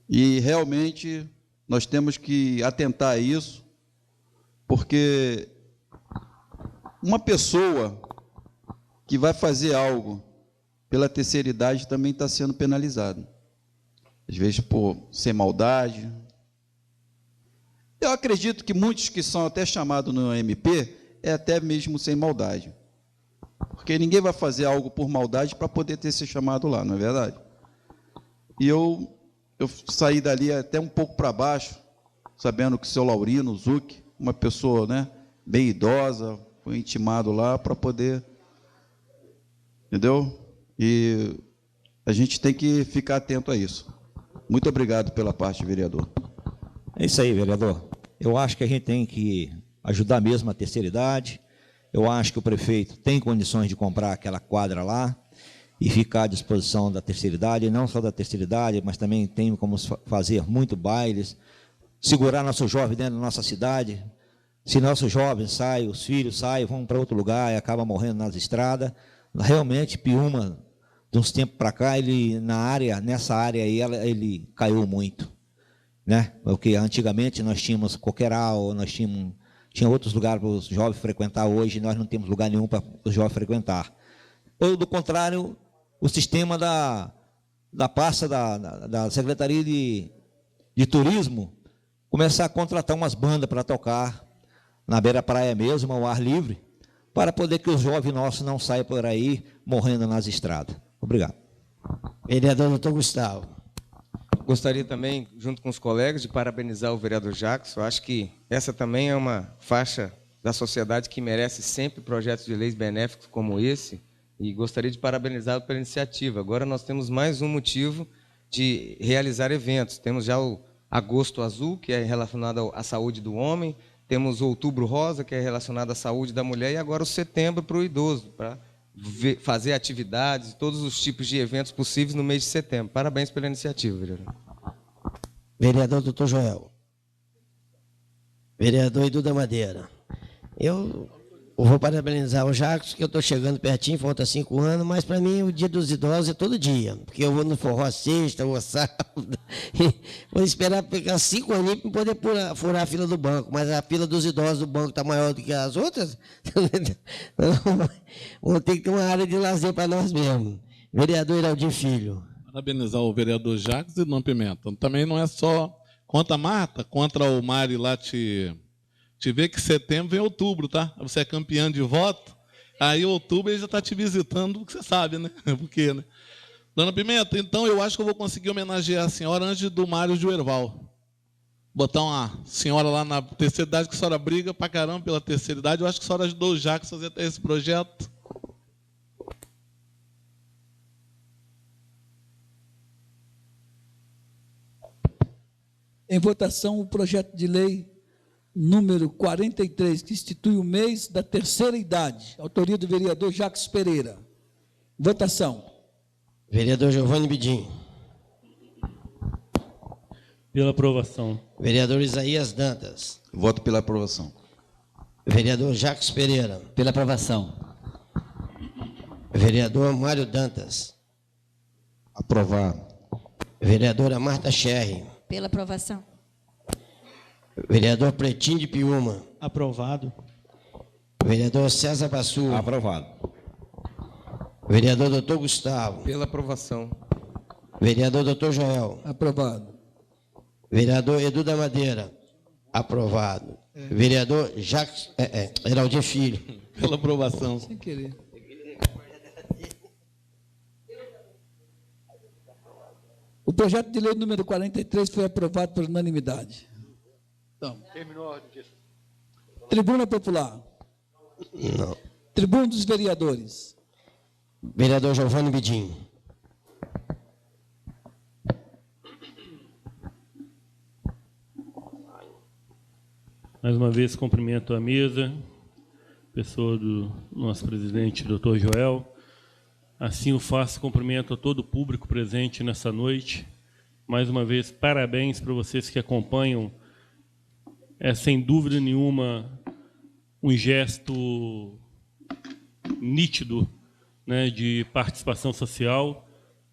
E, realmente, nós temos que atentar a isso, porque uma pessoa que vai fazer algo pela terceira idade também está sendo penalizada. Às vezes, sem maldade. Eu acredito que muitos que são até chamados no MP é até mesmo sem maldade. Porque ninguém vai fazer algo por maldade para poder ter se chamado lá, não é verdade? E eu saí dali até um pouco para baixo, sabendo que o seu Laurino Zuc, uma pessoa, né, bem idosa, foi intimado lá para poder... Entendeu? E a gente tem que ficar atento a isso. Muito obrigado pela parte, vereador. É isso aí, vereador. Eu acho que a gente tem que ajudar mesmo a terceira idade. Eu acho que o prefeito tem condições de comprar aquela quadra lá e ficar à disposição da terceira idade, e não só da terceira idade, mas também tem como fazer muito bailes, segurar nosso jovem dentro da nossa cidade. Se nossos jovens saem, os filhos saem, vão para outro lugar e acabam morrendo nas estradas. Realmente, Piúma, de uns tempos para cá, nessa área aí, ele caiu muito, né? Porque antigamente nós tínhamos Coqueiral, nós tinha outros lugares para os jovens frequentar. Hoje nós não temos lugar nenhum para os jovens frequentar. Ou, do contrário, o sistema da pasta da Secretaria de Turismo começar a contratar umas bandas para tocar na beira-praia mesmo, ao ar livre, para poder que os jovens nossos não saiam por aí morrendo nas estradas. Obrigado. Vereador doutor Gustavo. Gostaria também, junto com os colegas, de parabenizar o vereador Jackson. Eu acho que essa também é uma faixa da sociedade que merece sempre projetos de leis benéficos como esse, e gostaria de parabenizá-lo pela iniciativa. Agora nós temos mais um motivo de realizar eventos. Temos já o Agosto Azul, que é relacionado à saúde do homem, temos o Outubro Rosa, que é relacionado à saúde da mulher, e agora o Setembro para o idoso, para fazer atividades, todos os tipos de eventos possíveis no mês de setembro. Parabéns pela iniciativa, vereador. Vereador doutor Joel. Vereador Edu da Madeira. Eu vou parabenizar o Jacques, que eu estou chegando pertinho, falta 5 anos, mas para mim o dia dos idosos é todo dia, porque eu vou no forró sexta, vou sábado, vou esperar pegar 5 aninhos para poder furar a fila do banco, mas a fila dos idosos do banco está maior do que as outras, vamos ter que ter uma área de lazer para nós mesmos. Vereador Iraldinho Filho. Parabenizar o vereador Jacques e Dom Pimenta. Também não é só contra a Marta, contra o Mari lá te vê que setembro vem outubro, tá? Você é campeã de voto, aí outubro ele já está te visitando, que você sabe, né? Por quê, né? Dona Pimenta, então eu acho que eu vou conseguir homenagear a senhora antes do Mário Juerval. Botar uma senhora lá na terceira idade, que a senhora briga pra caramba pela terceira idade. Eu acho que a senhora ajudou o Jacques a fazer até esse projeto. Em votação, o projeto de lei número 43, que institui o mês da terceira idade. Autoria do vereador Jacques Pereira. Votação. Vereador Giovanni Bidim. Pela aprovação. Vereador Isaías Dantas. Voto pela aprovação. Vereador Jacques Pereira. Pela aprovação. Vereador Mário Dantas. Aprovado. Vereadora Marta Scherri. Pela aprovação. Vereador Pretinho de Piúma. Aprovado. Vereador César Bassu. Aprovado. Vereador doutor Gustavo. Pela aprovação. Vereador doutor Joel. Aprovado. Vereador Edu da Madeira. Aprovado. Vereador Jacques Heraldinho Filho. Pela aprovação. Sem querer. O projeto de lei número 43 foi aprovado por unanimidade. Então, Terminou a ordem. Tribuna Popular. Não. Tribuna dos Vereadores. Vereador Giovanni Bidim. Mais uma vez, cumprimento a mesa, pessoa do nosso presidente, doutor Joel. Assim o faço, cumprimento a todo o público presente nessa noite. Mais uma vez, parabéns para vocês que acompanham. É, sem dúvida nenhuma, um gesto nítido, né, de participação social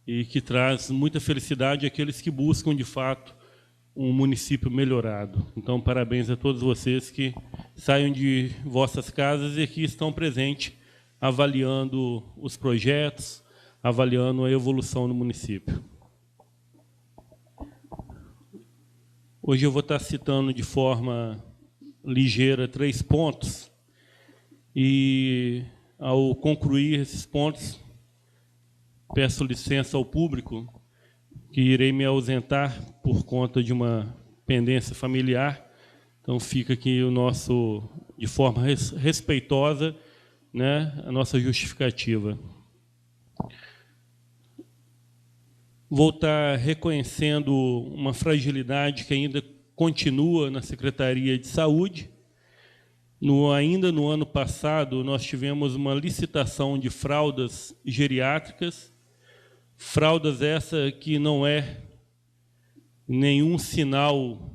e que traz muita felicidade àqueles que buscam, de fato, um município melhorado. Então, parabéns a todos vocês que saiam de vossas casas e aqui estão presentes, avaliando os projetos, avaliando a evolução do município. Hoje eu vou estar citando de forma ligeira 3 pontos e, ao concluir esses pontos, peço licença ao público que irei me ausentar por conta de uma pendência familiar. Então, fica aqui o nosso, de forma respeitosa, né, a nossa justificativa. Vou estar reconhecendo uma fragilidade que ainda continua na Secretaria de Saúde. Ainda no ano passado, nós tivemos uma licitação de fraldas geriátricas, fraldas essa que não é nenhum sinal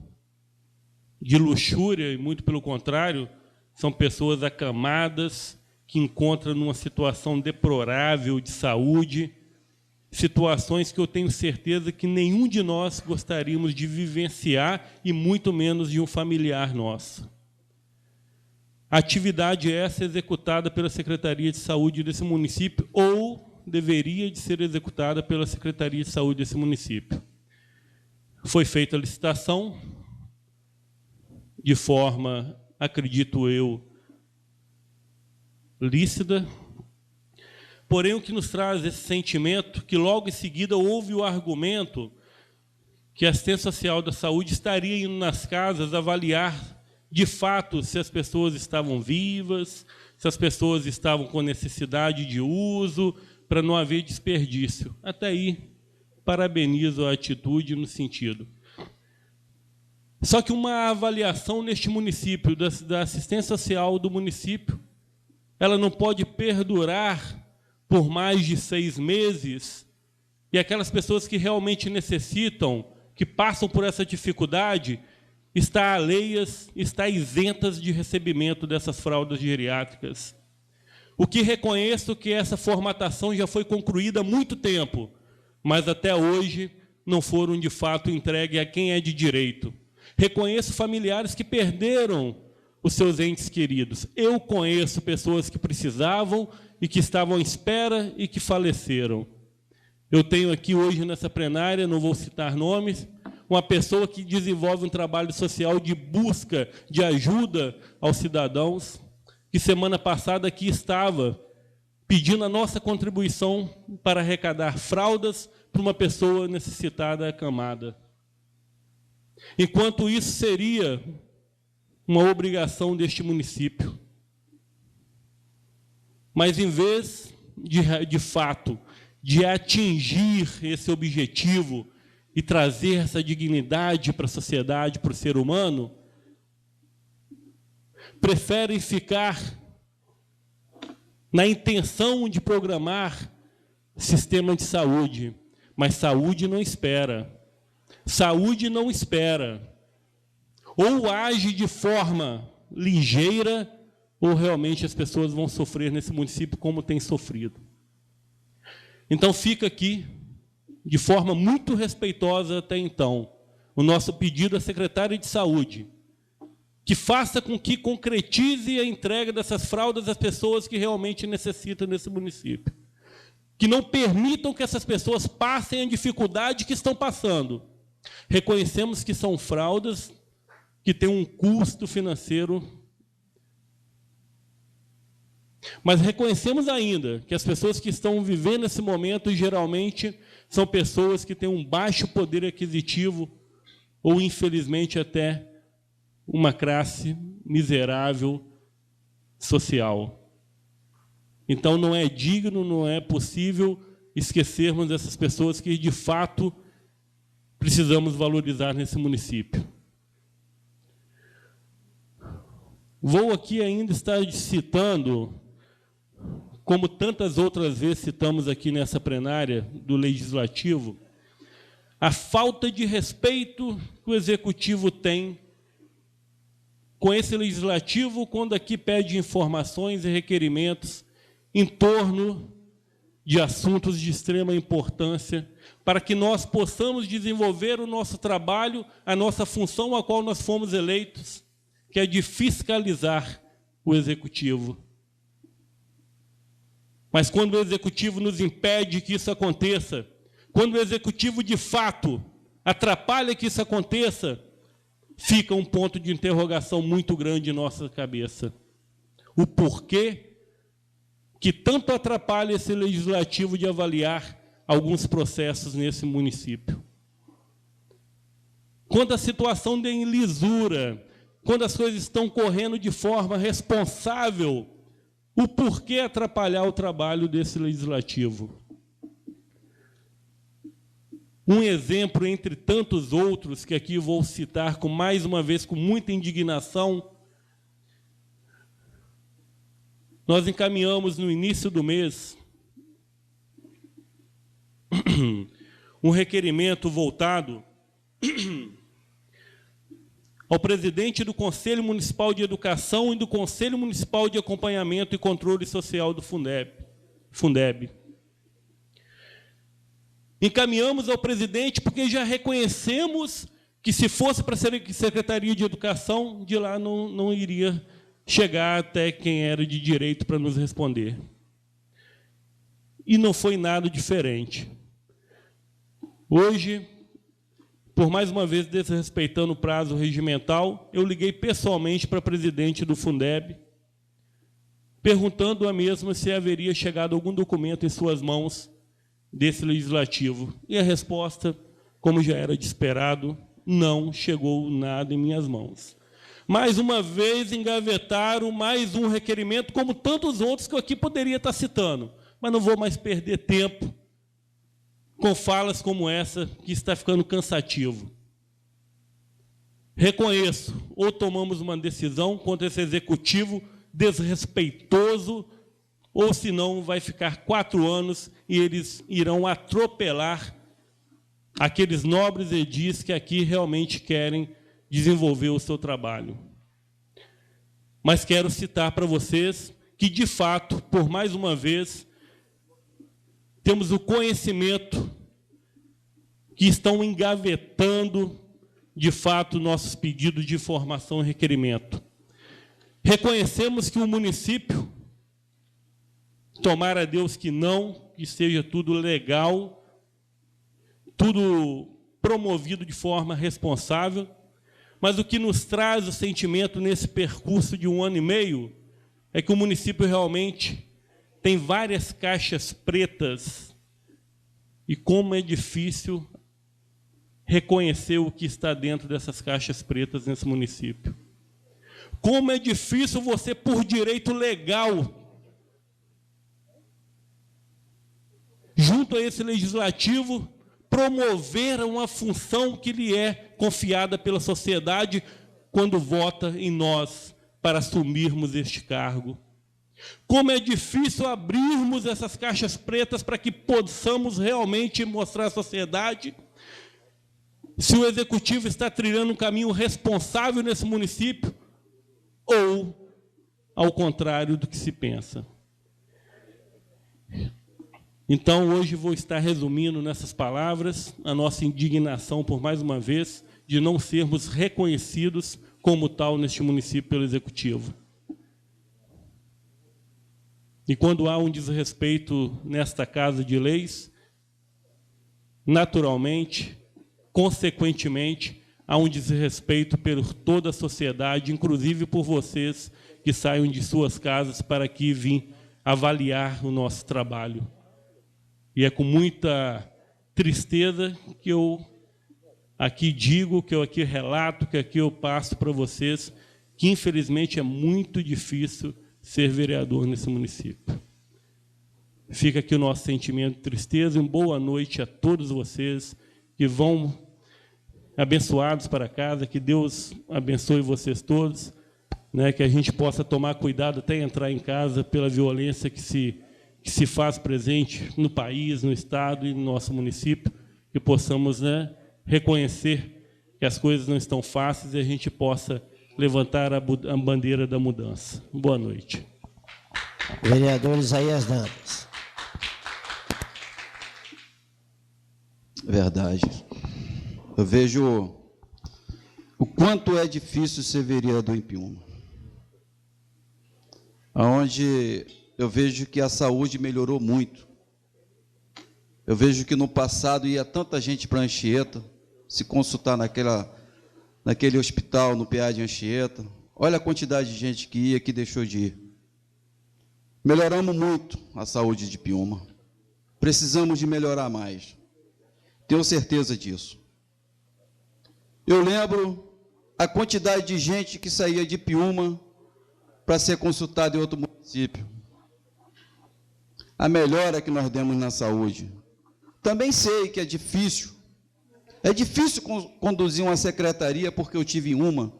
de luxúria, e muito pelo contrário, são pessoas acamadas que encontram numa situação deplorável de saúde, situações que eu tenho certeza que nenhum de nós gostaríamos de vivenciar, e muito menos de um familiar nosso. A atividade essa é executada pela Secretaria de Saúde desse município, ou deveria de ser executada pela Secretaria de Saúde desse município. Foi feita a licitação de forma, acredito eu, lícita. Porém, o que nos traz esse sentimento, que logo em seguida houve o argumento que a assistência social da saúde estaria indo nas casas avaliar, de fato, se as pessoas estavam vivas, se as pessoas estavam com necessidade de uso, para não haver desperdício. Até aí, parabenizo a atitude no sentido. Só que uma avaliação neste município, da assistência social do município, ela não pode perdurar por mais de 6 meses, e aquelas pessoas que realmente necessitam, que passam por essa dificuldade, estão alheias, estão isentas de recebimento dessas fraldas geriátricas. O que reconheço que essa formatação já foi concluída há muito tempo, mas até hoje não foram de fato entregues a quem é de direito. Reconheço familiares que perderam os seus entes queridos. Eu conheço pessoas que precisavam e que estavam à espera e que faleceram. Eu tenho aqui hoje nessa plenária, não vou citar nomes, uma pessoa que desenvolve um trabalho social de busca de ajuda aos cidadãos, que semana passada aqui estava pedindo a nossa contribuição para arrecadar fraldas para uma pessoa necessitada acamada. Enquanto isso seria uma obrigação deste município. Mas, em vez de fato, de atingir esse objetivo e trazer essa dignidade para a sociedade, para o ser humano, preferem ficar na intenção de programar sistema de saúde. Mas saúde não espera. Saúde não espera. Ou age de forma ligeira, ou realmente as pessoas vão sofrer nesse município como tem sofrido. Então fica aqui, de forma muito respeitosa até então, o nosso pedido à secretária de Saúde, que faça com que concretize a entrega dessas fraldas às pessoas que realmente necessitam nesse município. Que não permitam que essas pessoas passem a dificuldade que estão passando. Reconhecemos que são fraldas que tem um custo financeiro. Mas reconhecemos ainda que as pessoas que estão vivendo esse momento, geralmente, são pessoas que têm um baixo poder aquisitivo ou, infelizmente, até uma classe miserável social. Então, não é digno, não é possível esquecermos dessas pessoas que, de fato, precisamos valorizar nesse município. Vou aqui ainda estar citando, como tantas outras vezes citamos aqui nessa plenária do Legislativo, a falta de respeito que o Executivo tem com esse Legislativo quando aqui pede informações e requerimentos em torno de assuntos de extrema importância para que nós possamos desenvolver o nosso trabalho, a nossa função a qual nós fomos eleitos, que é de fiscalizar o Executivo. Mas quando o Executivo nos impede que isso aconteça, quando o Executivo, de fato, atrapalha que isso aconteça, fica um ponto de interrogação muito grande em nossa cabeça. O porquê que tanto atrapalha esse Legislativo de avaliar alguns processos nesse município. Quando a situação tem lisura, quando as coisas estão correndo de forma responsável, o porquê atrapalhar o trabalho desse Legislativo? Um exemplo entre tantos outros, que aqui vou citar mais uma vez com muita indignação. Nós encaminhamos no início do mês um requerimento voltado ao presidente do Conselho Municipal de Educação e do Conselho Municipal de Acompanhamento e Controle Social do Fundeb. Encaminhamos ao presidente porque já reconhecemos que, se fosse para a Secretaria de Educação, de lá não iria chegar até quem era de direito para nos responder. E não foi nada diferente. Hoje, por mais uma vez desrespeitando o prazo regimental, eu liguei pessoalmente para a presidente do Fundeb, perguntando a mesma se haveria chegado algum documento em suas mãos desse Legislativo. E a resposta, como já era de esperado, não chegou nada em minhas mãos. Mais uma vez engavetaram mais um requerimento, como tantos outros que eu aqui poderia estar citando, mas não vou mais perder tempo com falas como essa, que está ficando cansativo. Reconheço, ou tomamos uma decisão contra esse Executivo desrespeitoso, ou senão vai ficar 4 anos e eles irão atropelar aqueles nobres edis que aqui realmente querem desenvolver o seu trabalho. Mas quero citar para vocês que, de fato, por mais uma vez, temos o conhecimento que estão engavetando, de fato, nossos pedidos de informação e requerimento. Reconhecemos que o município, tomara a Deus que não, que seja tudo legal, tudo promovido de forma responsável, mas o que nos traz o sentimento nesse percurso de 1 ano e meio é que o município realmente tem várias caixas pretas e como é difícil reconhecer o que está dentro dessas caixas pretas nesse município. Como é difícil você, por direito legal, junto a esse Legislativo, promover uma função que lhe é confiada pela sociedade quando vota em nós para assumirmos este cargo. Como é difícil abrirmos essas caixas pretas para que possamos realmente mostrar à sociedade se o Executivo está trilhando um caminho responsável nesse município ou ao contrário do que se pensa. Então, hoje vou estar resumindo nessas palavras a nossa indignação, por mais uma vez, de não sermos reconhecidos como tal neste município pelo Executivo. E quando há um desrespeito nesta Casa de Leis, naturalmente, consequentemente, há um desrespeito por toda a sociedade, inclusive por vocês que saiam de suas casas para aqui vir avaliar o nosso trabalho. E é com muita tristeza que eu aqui digo, que eu aqui relato, que aqui eu passo para vocês, que infelizmente é muito difícil ser vereador nesse município. Fica aqui o nosso sentimento de tristeza e uma boa noite a todos vocês que vão abençoados para casa, que Deus abençoe vocês todos, né, que a gente possa tomar cuidado até entrar em casa pela violência que se faz presente no país, no estado e no nosso município, que possamos, né, reconhecer que as coisas não estão fáceis e a gente possa levantar a bandeira da mudança. Boa noite. Vereador Isaías Dantas. Verdade. Eu vejo o quanto é difícil ser vereador em Piúma. Onde eu vejo que a saúde melhorou muito. Eu vejo que no passado ia tanta gente para Anchieta, se consultar naquele hospital, no PA de Anchieta. Olha a quantidade de gente que ia, que deixou de ir. Melhoramos muito a saúde de Piúma. Precisamos de melhorar mais. Tenho certeza disso. Eu lembro a quantidade de gente que saía de Piúma para ser consultado em outro município. A melhora que nós demos na saúde. Também sei que é difícil. É difícil conduzir uma secretaria porque eu tive uma.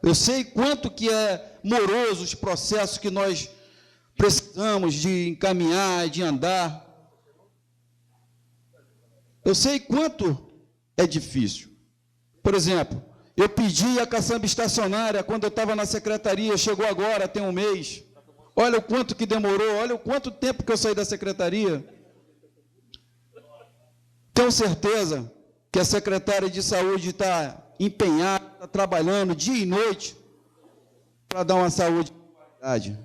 Eu sei quanto que é moroso os processos que nós precisamos de encaminhar, de andar. Eu sei quanto é difícil. Por exemplo, eu pedi a caçamba estacionária quando eu estava na secretaria, chegou agora, tem um mês. Olha o quanto que demorou, olha o quanto tempo que eu saí da secretaria. Tenho certeza que a secretária de saúde está empenhada, está trabalhando dia e noite para dar uma saúde de qualidade.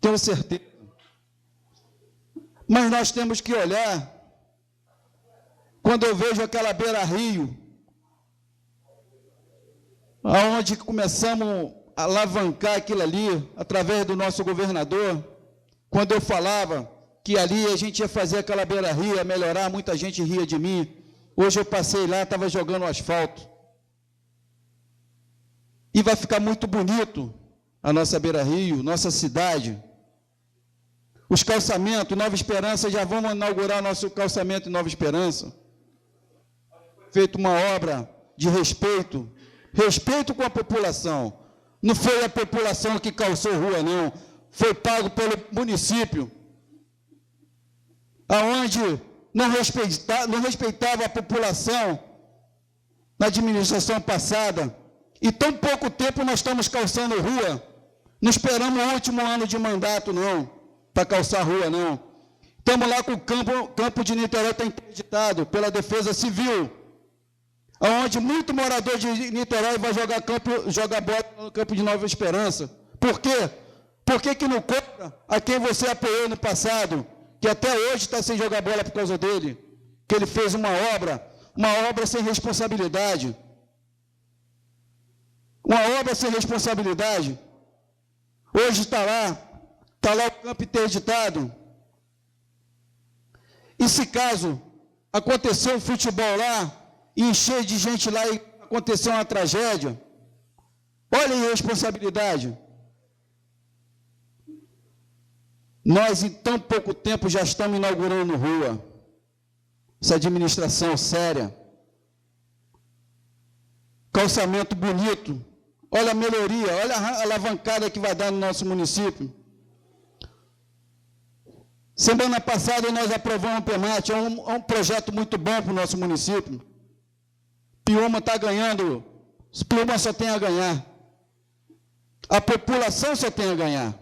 Tenho certeza. Mas nós temos que olhar, quando eu vejo aquela beira-rio, aonde começamos a alavancar aquilo ali, através do nosso governador, quando eu falava que ali a gente ia fazer aquela beira-rio, ia melhorar, muita gente ria de mim. Hoje eu passei lá, estava jogando asfalto. E vai ficar muito bonito a nossa beira-rio, nossa cidade. Os calçamentos, Nova Esperança, já vamos inaugurar nosso calçamento em Nova Esperança. Feito uma obra de respeito, respeito com a população. Não foi a população que calçou rua, não. Foi pago pelo município, aonde não respeitava a população na administração passada. E tão pouco tempo nós estamos calçando rua. Não esperamos o último ano de mandato, não, para calçar rua, não. Estamos lá com o campo de Niterói está interditado pela Defesa Civil, onde muito morador de Niterói vai jogar bola no campo de Nova Esperança. Por quê? Por que não cobra a quem você apoiou no passado, que até hoje está sem jogar bola por causa dele? Que ele fez uma obra sem responsabilidade. Uma obra sem responsabilidade. Hoje está lá o campo interditado. E se caso acontecer um futebol lá, e encher de gente lá e acontecer uma tragédia, olha a irresponsabilidade. Nós, em tão pouco tempo, já estamos inaugurando rua. Essa administração séria. Calçamento bonito. Olha a melhoria, olha a alavancada que vai dar no nosso município. Semana passada nós aprovamos o PEMAT, é um projeto muito bom para o nosso município. Piúma está ganhando, Piúma só tem a ganhar. A população só tem a ganhar.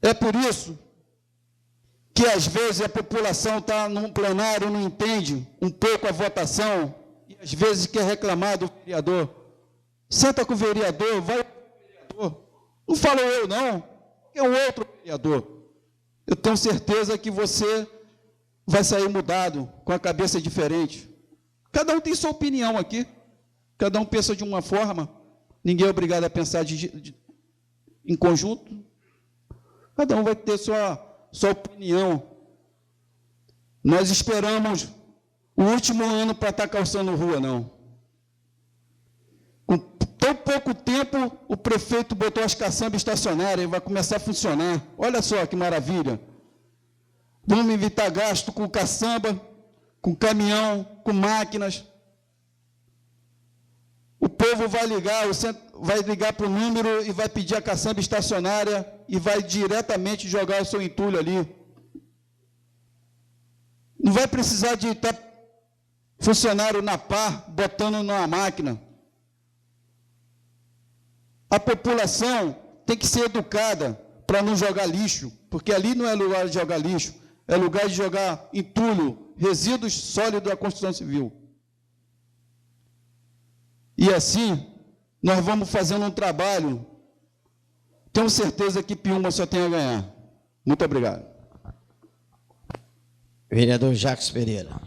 É por isso que, às vezes, a população está num plenário, não entende um pouco a votação, e às vezes quer reclamar do vereador. Senta com o vereador, vai com o vereador. Não falo eu, não, é um outro vereador. Eu tenho certeza que você vai sair mudado, com a cabeça diferente. Cada um tem sua opinião aqui. Cada um pensa de uma forma. Ninguém é obrigado a pensar em conjunto. Cada um vai ter sua opinião. Nós esperamos o último ano para estar calçando rua, não. Com tão pouco tempo, o prefeito botou as caçambas estacionárias e vai começar a funcionar. Olha só que maravilha. Vamos evitar gasto com caçamba, com caminhão, com máquinas. O povo vai ligar para o número e vai pedir a caçamba estacionária e vai diretamente jogar o seu entulho ali. Não vai precisar de estar funcionário na pá botando numa máquina. A população tem que ser educada para não jogar lixo, porque ali não é lugar de jogar lixo, é lugar de jogar entulho, resíduos sólidos da construção civil. E assim, nós vamos fazendo um trabalho. Tenho certeza que Piúma só tem a ganhar. Muito obrigado. Vereador Jacques Pereira.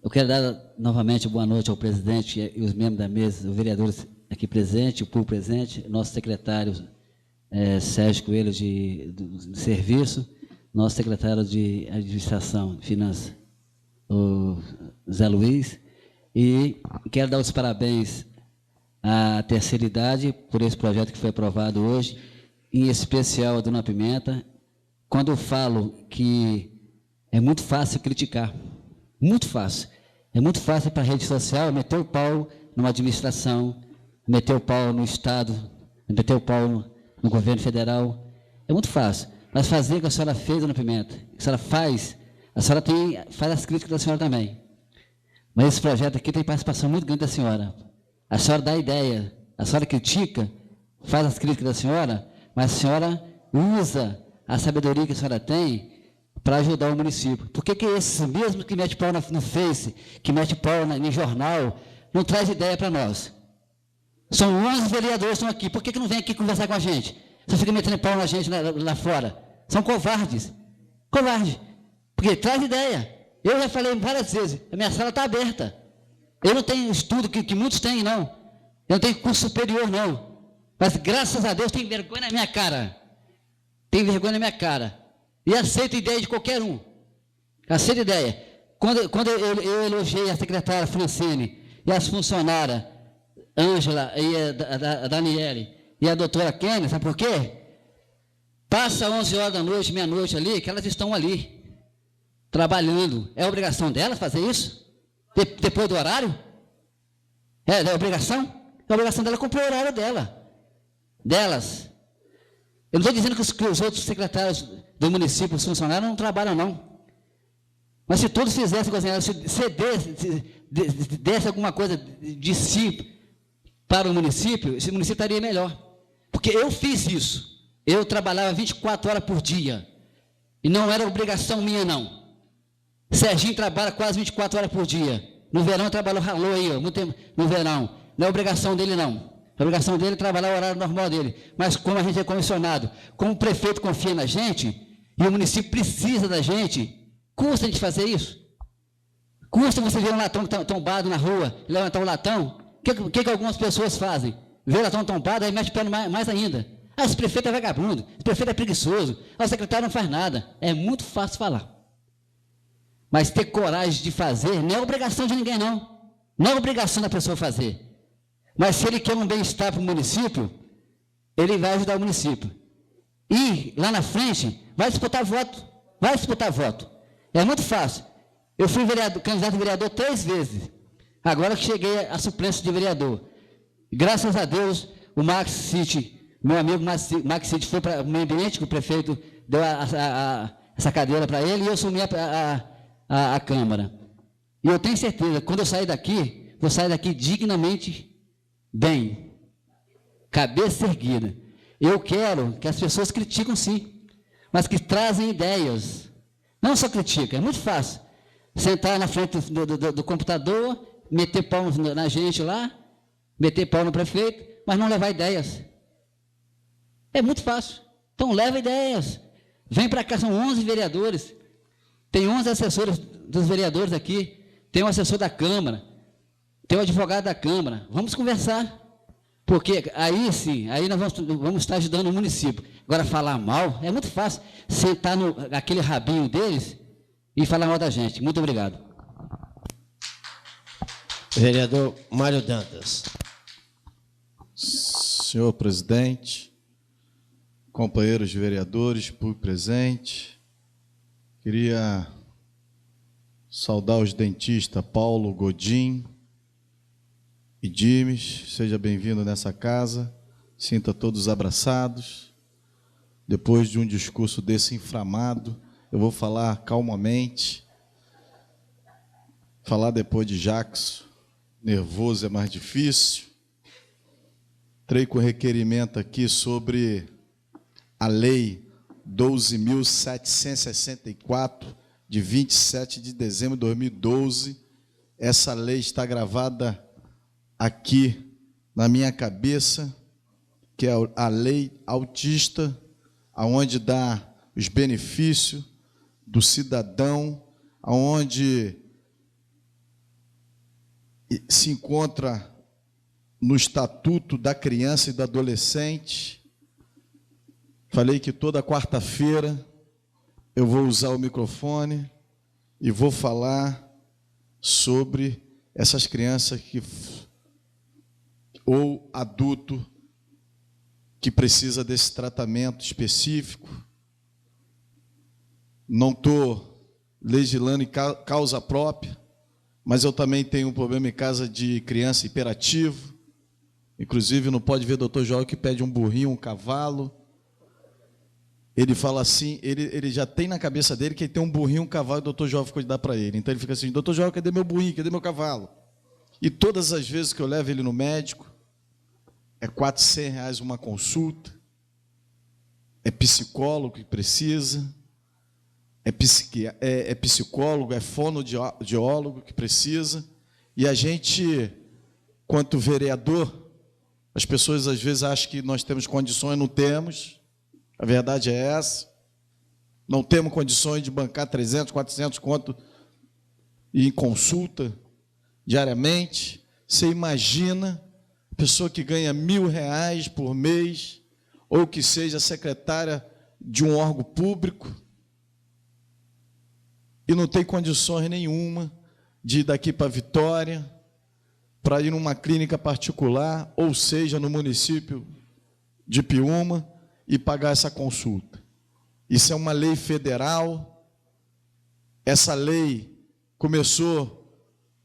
Eu quero dar novamente boa noite ao presidente e os membros da mesa, os vereadores aqui presentes, o público presente, nosso secretário Sérgio Coelho de Serviço, nosso secretário de Administração e Finanças, o Zé Luiz, e quero dar os parabéns à terceira idade por esse projeto que foi aprovado hoje, em especial a Dona Pimenta, quando eu falo que é muito fácil criticar, muito fácil. É muito fácil para a rede social meter o pau numa administração, meter o pau no Estado, meter o pau no governo federal. É muito fácil. Mas fazer o que a senhora fez, Dona Pimenta, o que a senhora faz, a senhora faz as críticas da senhora também. Mas esse projeto aqui tem participação muito grande da senhora. A senhora dá ideia, a senhora critica, faz as críticas da senhora, mas a senhora usa a sabedoria que a senhora tem para ajudar o município. Por que esses mesmo que mete pau no Face, que mete pau no jornal, não traz ideia para nós? São 11 vereadores que estão aqui. Por que não vem aqui conversar com a gente? Só fica metendo pau na gente lá fora. São covardes. Covardes. Porque traz ideia. Eu já falei várias vezes, a minha sala está aberta. Eu não tenho estudo que muitos têm, não. Eu não tenho curso superior, não. Mas, graças a Deus, tenho vergonha na minha cara. Tenho vergonha na minha cara. E aceito ideia de qualquer um. Aceito ideia. Quando eu elogiei a secretária Francine e as funcionárias, Ângela e a Daniele e a doutora Kênia, sabe por quê? Passa 11 horas da noite, meia-noite ali, que elas estão ali, trabalhando. É obrigação delas fazer isso? Depois do horário? É obrigação? É obrigação dela cumprir o horário delas. Eu não estou dizendo que os outros secretários do município, os funcionários, não trabalham, não. Mas se todos fizessem, se desse alguma coisa de si para o município, esse município estaria melhor. Porque eu fiz isso. Eu trabalhava 24 horas por dia. E não era obrigação minha, não. Serginho trabalha quase 24 horas por dia. No verão ralou aí, muito tempo no verão. Não é obrigação dele, não. A obrigação dele é trabalhar o horário normal dele. Mas como a gente é comissionado, como o prefeito confia na gente, e o município precisa da gente, custa a gente fazer isso? Custa você ver um latão tombado na rua, levantar um latão? O que algumas pessoas fazem? Vê o latão tombado, aí mete o pé mais ainda. Esse prefeito é vagabundo, esse prefeito é preguiçoso, o secretário não faz nada. É muito fácil falar. Mas ter coragem de fazer não é obrigação de ninguém, não. Não é obrigação da pessoa fazer. Mas se ele quer um bem-estar para o município, ele vai ajudar o município. E, lá na frente, vai disputar voto. Vai disputar voto. É muito fácil. Eu fui candidato a vereador 3 vezes. Agora que cheguei à suplência de vereador. Graças a Deus, o Max City, meu amigo Max City, foi para o meio ambiente, que o prefeito deu essa cadeira para ele, e eu assumi a Câmara. E eu tenho certeza, quando eu sair daqui, vou sair daqui dignamente bem, cabeça erguida. Eu quero que as pessoas criticam, sim, mas que trazem ideias. Não só criticam, é muito fácil. Sentar na frente do computador, meter pau na gente lá, meter pau no prefeito, mas não levar ideias. É muito fácil. Então, leva ideias. Vem para cá, são 11 vereadores. Tem 11 assessores dos vereadores aqui. tem o assessor da Câmara, tem o advogado da Câmara. Vamos conversar. Porque aí sim, aí nós vamos estar ajudando o município. Agora, falar mal é muito fácil. Sentar naquele rabinho deles e falar mal da gente. Muito obrigado. Vereador Mário Dantas. Senhor presidente, companheiros vereadores, público presente, queria saudar os dentistas Paulo Godin e Dimes. Seja bem-vindo nessa casa, sinta todos abraçados. Depois de um discurso desse inflamado, eu vou falar calmamente. Falar depois de Jackson, nervoso é mais difícil. Entrei com requerimento aqui sobre a Lei 12.764, de 27 de dezembro de 2012. Essa lei está gravada aqui na minha cabeça, que é a Lei Autista, aonde dá os benefícios do cidadão, aonde se encontra no Estatuto da Criança e do Adolescente. Falei que toda quarta-feira eu vou usar o microfone e vou falar sobre essas crianças ou adulto que precisa desse tratamento específico. Não estou legislando em causa própria, mas eu também tenho um problema em casa de criança hiperativo. Inclusive, não pode ver o doutor Joel que pede um burrinho, um cavalo. Ele fala assim, ele já tem na cabeça dele que ele tem um burrinho, um cavalo, e o doutor Joel ficou de dar para ele. Então, ele fica assim, doutor Joel, cadê meu burrinho, cadê meu cavalo? E todas as vezes que eu levo ele no médico, é R$400 uma consulta, é psicólogo que precisa, é psicólogo, é fonoaudiólogo que precisa, e a gente, quanto vereador, as pessoas às vezes acham que nós temos condições, não temos, a verdade é essa, não temos condições de bancar 300, 400 conto em consulta diariamente. Você imagina a pessoa que ganha R$1.000 por mês, ou que seja secretária de um órgão público, e não tem condições nenhuma de ir daqui para Vitória, para ir numa clínica particular, ou seja, no município de Piúma, e pagar essa consulta. Isso é uma lei federal. Essa lei começou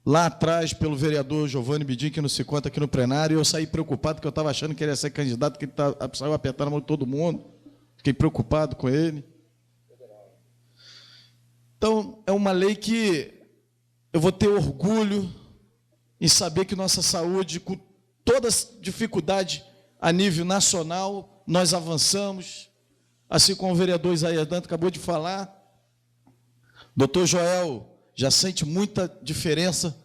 lá atrás pelo vereador Giovanni Bidim, que não se conta aqui no plenário, e eu saí preocupado, porque eu estava achando que ele ia ser candidato, que ele saiu apertando a mão de todo mundo. Fiquei preocupado com ele. Então, é uma lei que eu vou ter orgulho em saber que nossa saúde, com toda dificuldade a nível nacional, nós avançamos, assim como o vereador Isaías Dantas acabou de falar. Doutor Joel já sente muita diferença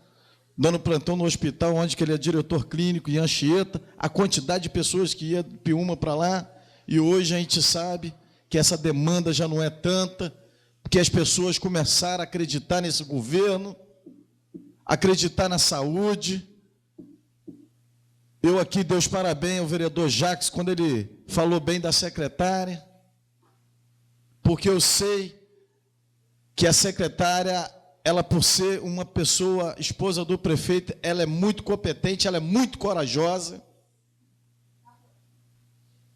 dando plantão no hospital, onde que ele é diretor clínico em Anchieta, a quantidade de pessoas que ia de Piúma para lá, e hoje a gente sabe que essa demanda já não é tanta, porque as pessoas começaram a acreditar nesse governo, acreditar na saúde. Eu aqui dei os parabéns ao vereador Jacques quando ele falou bem da secretária, porque eu sei que a secretária, ela por ser uma pessoa, esposa do prefeito, ela é muito competente, ela é muito corajosa.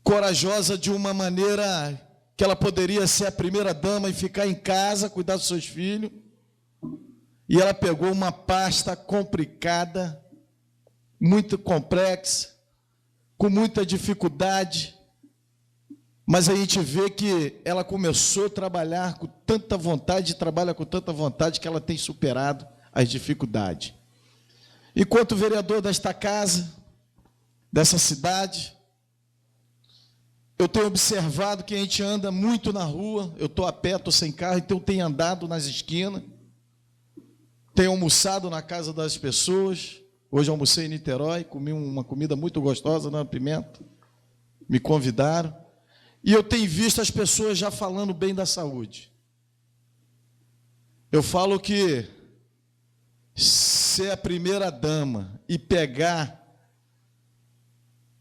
Corajosa de uma maneira que ela poderia ser a primeira dama e ficar em casa, cuidar dos seus filhos. E ela pegou uma pasta complicada, muito complexa, com muita dificuldade, mas a gente vê que ela começou a trabalhar com tanta vontade, trabalha com tanta vontade, que ela tem superado as dificuldades. Enquanto vereador desta casa, dessa cidade, eu tenho observado que a gente anda muito na rua, eu estou a pé, estou sem carro, então eu tenho andado nas esquinas, tenho almoçado na casa das pessoas. Hoje almocei em Niterói, comi uma comida muito gostosa na Pimenta, me convidaram, e eu tenho visto as pessoas já falando bem da saúde. Eu falo que ser a primeira-dama e pegar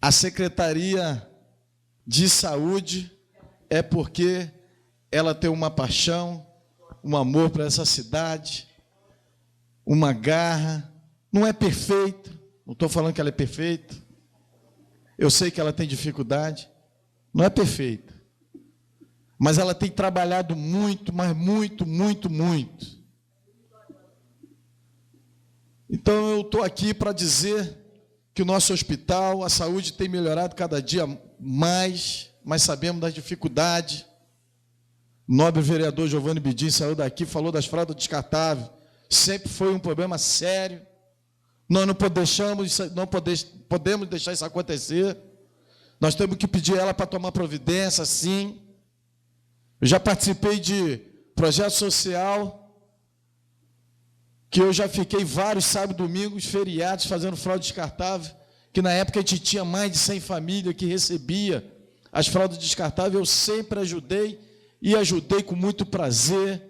a Secretaria de Saúde é porque ela tem uma paixão, um amor para essa cidade, uma garra. Não é perfeita, não estou falando que ela é perfeita. Eu sei que ela tem dificuldade, não é perfeita. Mas ela tem trabalhado muito, mas muito, muito, muito. Então eu estou aqui para dizer que o nosso hospital, a saúde tem melhorado cada dia mais, mas sabemos das dificuldades. O nobre vereador Giovanni Bidim saiu daqui, falou das fraldas descartáveis. Sempre foi um problema sério. Nós não podemos deixar isso acontecer. Nós temos que pedir ela para tomar providência, sim. Eu já participei de projeto social, que eu já fiquei vários sábados, domingos, feriados, fazendo fralda descartável, que na época a gente tinha mais de 100 famílias que recebia as fraldas descartáveis. Eu sempre ajudei, e ajudei com muito prazer,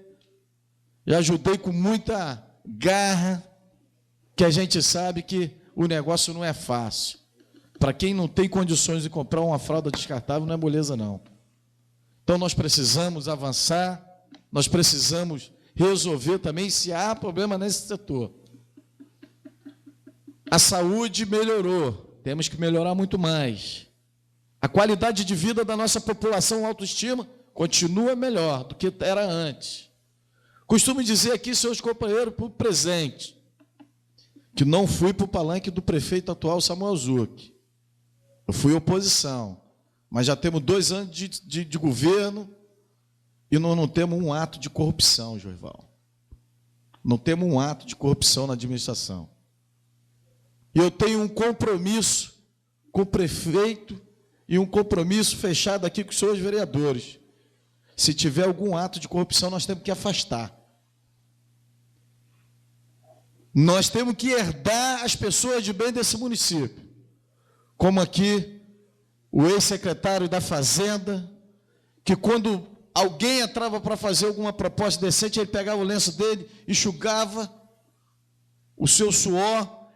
e ajudei com muita garra, que a gente sabe que o negócio não é fácil. Para quem não tem condições de comprar uma fralda descartável, não é moleza, não. Então, nós precisamos avançar, nós precisamos resolver também se há problema nesse setor. A saúde melhorou, temos que melhorar muito mais. A qualidade de vida da nossa população, autoestima, continua melhor do que era antes. Costumo dizer aqui, seus companheiros, por presente, que não fui para o palanque do prefeito atual, Samuel Zucchi. Eu fui oposição, mas já temos 2 anos de governo e não temos um ato de corrupção, Joival. Não temos um ato de corrupção na administração. E eu tenho um compromisso com o prefeito e um compromisso fechado aqui com os senhores vereadores. Se tiver algum ato de corrupção, nós temos que afastar. Nós temos que herdar as pessoas de bem desse município. Como aqui o ex-secretário da Fazenda, que quando alguém entrava para fazer alguma proposta decente, ele pegava o lenço dele, enxugava o seu suor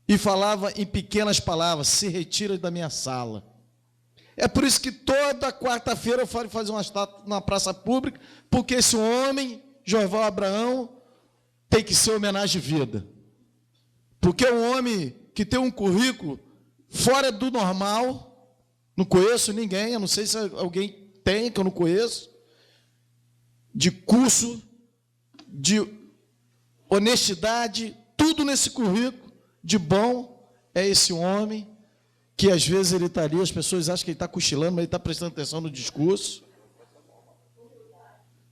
e falava em pequenas palavras: se retira da minha sala. É por isso que toda quarta-feira eu falo fazer uma estátua na praça pública, porque esse homem, Joival Abraão, tem que ser homenagem de vida. Porque é um homem que tem um currículo fora do normal. Não conheço ninguém, eu não sei se alguém tem, que eu não conheço, de curso, de honestidade, tudo nesse currículo de bom. É esse homem que às vezes ele está ali, as pessoas acham que ele está cochilando, mas ele está prestando atenção no discurso,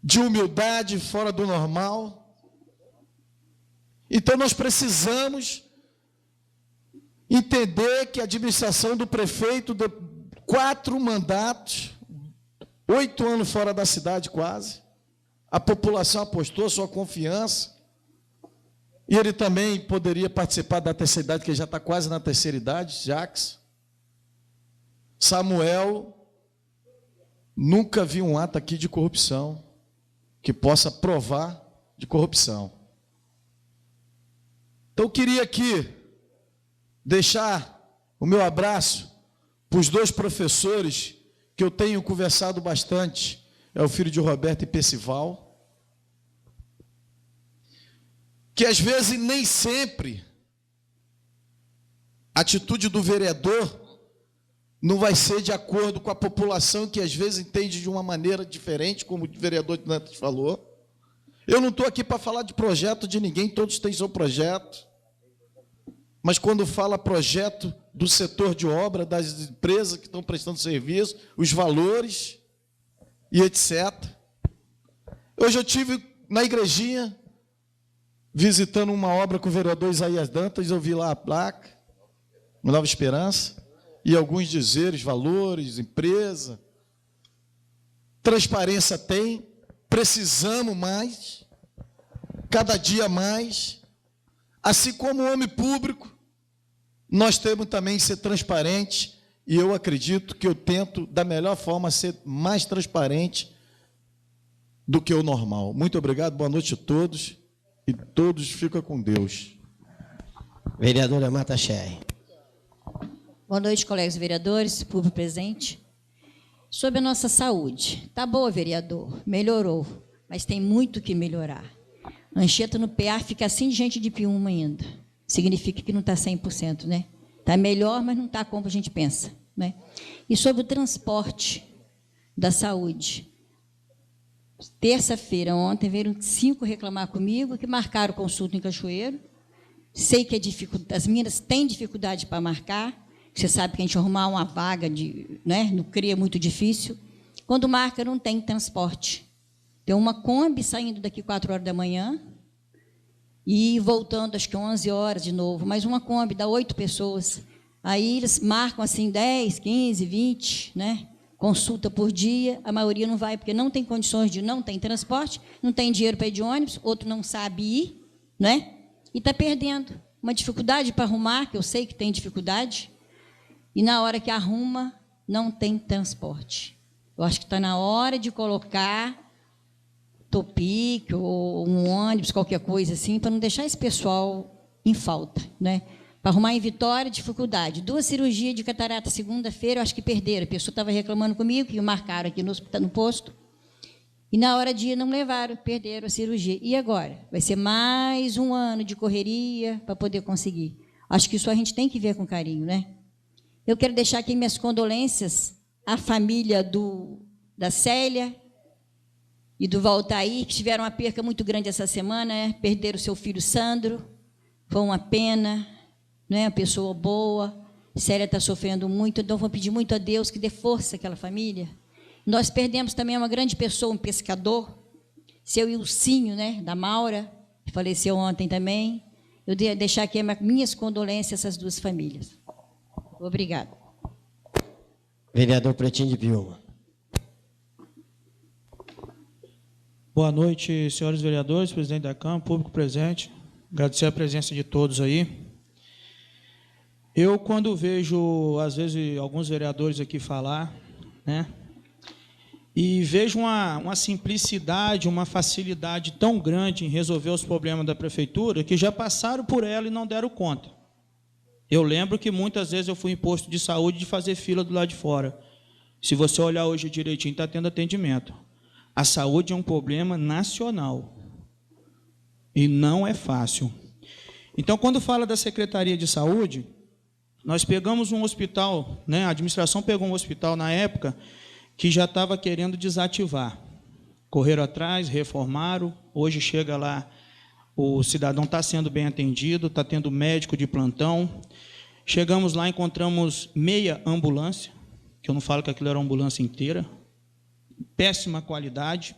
de humildade fora do normal. Então nós precisamos entender que a administração do prefeito, de 4 mandatos, 8 anos fora da cidade quase, a população apostou sua confiança, e ele também poderia participar da terceira idade, que ele já está quase na terceira idade, Jacques. Samuel, nunca vi um ato aqui de corrupção que possa provar de corrupção. Então, eu queria aqui deixar o meu abraço para os 2 professores que eu tenho conversado bastante, é o filho de Roberto e Percival, que às vezes nem sempre a atitude do vereador não vai ser de acordo com a população, que às vezes entende de uma maneira diferente, como o vereador Dantas falou. Eu não estou aqui para falar de projeto de ninguém, todos têm seu projeto. Mas quando fala projeto do setor de obra, das empresas que estão prestando serviço, os valores e etc. Hoje eu estive na igrejinha, visitando uma obra com o vereador Isaías Dantas, eu vi lá a placa, Nova Esperança, e alguns dizeres, valores, empresa. Transparência tem, precisamos mais, cada dia mais. Assim como o homem público, nós temos também que ser transparente, e eu acredito que eu tento, da melhor forma, ser mais transparente do que o normal. Muito obrigado, boa noite a todos. e todos ficam com Deus. Vereadora Marta Scherrer. Boa noite, colegas vereadores, público presente. Sobre a nossa saúde. Está boa, vereador, melhorou, mas tem muito que melhorar. Anchieta no PA fica assim de gente de Piúma ainda. Significa que não está 100%, né? Está melhor, mas não está como a gente pensa, né? E sobre o transporte da saúde. Terça-feira, ontem, vieram 5 reclamar comigo, que marcaram consulta em Cachoeiro. Sei que as meninas têm dificuldade para marcar. Você sabe que a gente arrumar uma vaga no CREA é muito difícil. Quando marca, não tem transporte. Tem uma Kombi saindo daqui 4 horas da manhã e voltando, acho que 11 horas de novo. Mais uma Kombi, dá 8 pessoas. Aí eles marcam assim 10, 15, 20, né? Consulta por dia. A maioria não vai porque não tem condições não tem transporte, não tem dinheiro para ir de ônibus, outro não sabe ir, né? E está perdendo. Uma dificuldade para arrumar, que eu sei que tem dificuldade, e na hora que arruma, não tem transporte. Eu acho que está na hora de colocar Topic ou um ônibus, qualquer coisa assim, para não deixar esse pessoal em falta, né? Para arrumar em Vitória, dificuldade. 2 cirurgias de catarata segunda-feira, eu acho que perderam. A pessoa estava reclamando comigo, que marcaram aqui no posto, e na hora de ir não levaram, perderam a cirurgia. E agora? Vai ser mais um ano de correria para poder conseguir. Acho que isso a gente tem que ver com carinho, né? Eu quero deixar aqui minhas condolências à família da Célia e do Valtair, que tiveram uma perca muito grande essa semana, né? Perderam o seu filho Sandro. Foi uma pena, né? Uma pessoa boa. Célia está sofrendo muito, então vou pedir muito a Deus que dê força àquela família. Nós perdemos também uma grande pessoa, um pescador, seu Ilcinho, né? Da Maura, que faleceu ontem também. Eu devo deixar aqui minhas condolências a essas 2 famílias. Obrigada. Vereador Pretinho de Piúma. Boa noite, senhores vereadores, presidente da Câmara, público presente. Agradecer a presença de todos aí. Eu, quando vejo, às vezes, alguns vereadores aqui falar, né, e vejo uma simplicidade, uma facilidade tão grande em resolver os problemas da prefeitura, que já passaram por ela e não deram conta. Eu lembro que muitas vezes eu fui em posto de saúde de fazer fila do lado de fora. Se você olhar hoje direitinho, está tendo atendimento. A saúde é um problema nacional. E não é fácil. Então, quando fala da Secretaria de Saúde, nós pegamos um hospital, né, a administração pegou um hospital na época que já estava querendo desativar. Correram atrás, reformaram, hoje chega lá, o cidadão está sendo bem atendido, está tendo médico de plantão. Chegamos lá, encontramos meia ambulância, que eu não falo que aquilo era uma ambulância inteira, péssima qualidade.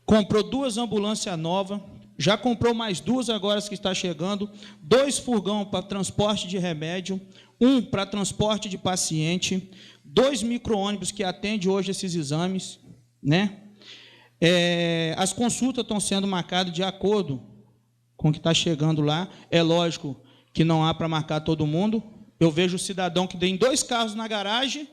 Comprou 2 ambulâncias novas, já comprou mais 2 agora que está chegando, 2 furgão para transporte de remédio, 1 para transporte de paciente, 2 micro-ônibus que atendem hoje esses exames, né? As consultas estão sendo marcadas de acordo com o que está chegando lá. É lógico que não há para marcar todo mundo. Eu vejo o cidadão que tem 2 carros na garagem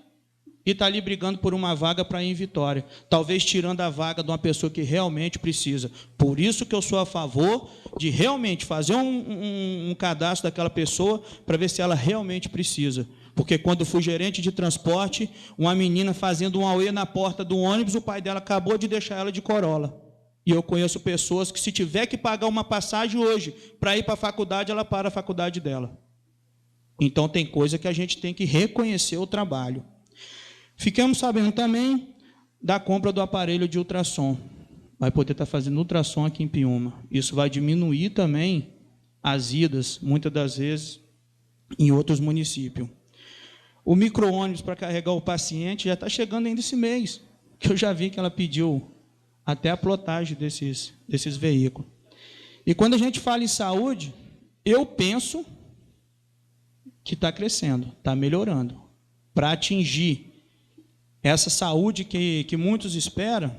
e está ali brigando por uma vaga para ir em Vitória, talvez tirando a vaga de uma pessoa que realmente precisa. Por isso que eu sou a favor de realmente fazer um cadastro daquela pessoa para ver se ela realmente precisa. Porque quando fui gerente de transporte, uma menina fazendo um auê na porta do ônibus, o pai dela acabou de deixar ela de Corolla. E eu conheço pessoas que, se tiver que pagar uma passagem hoje para ir para a faculdade, ela para a faculdade dela. Então, tem coisa que a gente tem que reconhecer o trabalho. Ficamos sabendo também da compra do aparelho de ultrassom. Vai poder estar fazendo ultrassom aqui em Piúma. Isso vai diminuir também as idas, muitas das vezes, em outros municípios. O micro-ônibus para carregar o paciente já está chegando ainda esse mês, que eu já vi que ela pediu até a plotagem desses veículos. E quando a gente fala em saúde, eu penso que está crescendo, está melhorando. Para atingir essa saúde que muitos esperam,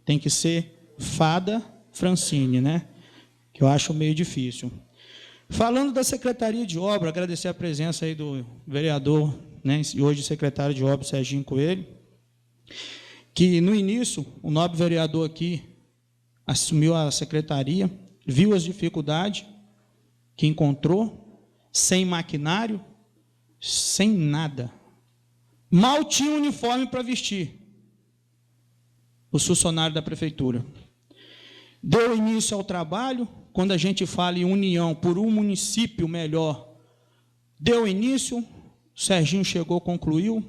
tem que ser Fada Francine, né? Que eu acho meio difícil. Falando da Secretaria de Obra, agradecer a presença aí do vereador, né, e hoje secretário de Obra, Serginho Coelho, que no início, o nobre vereador aqui assumiu a secretaria, viu as dificuldades que encontrou, sem maquinário, sem nada. Mal tinha uniforme para vestir. Os funcionários da prefeitura. Deu início ao trabalho, quando a gente fala em união por um município melhor, deu início, o Serginho chegou, concluiu.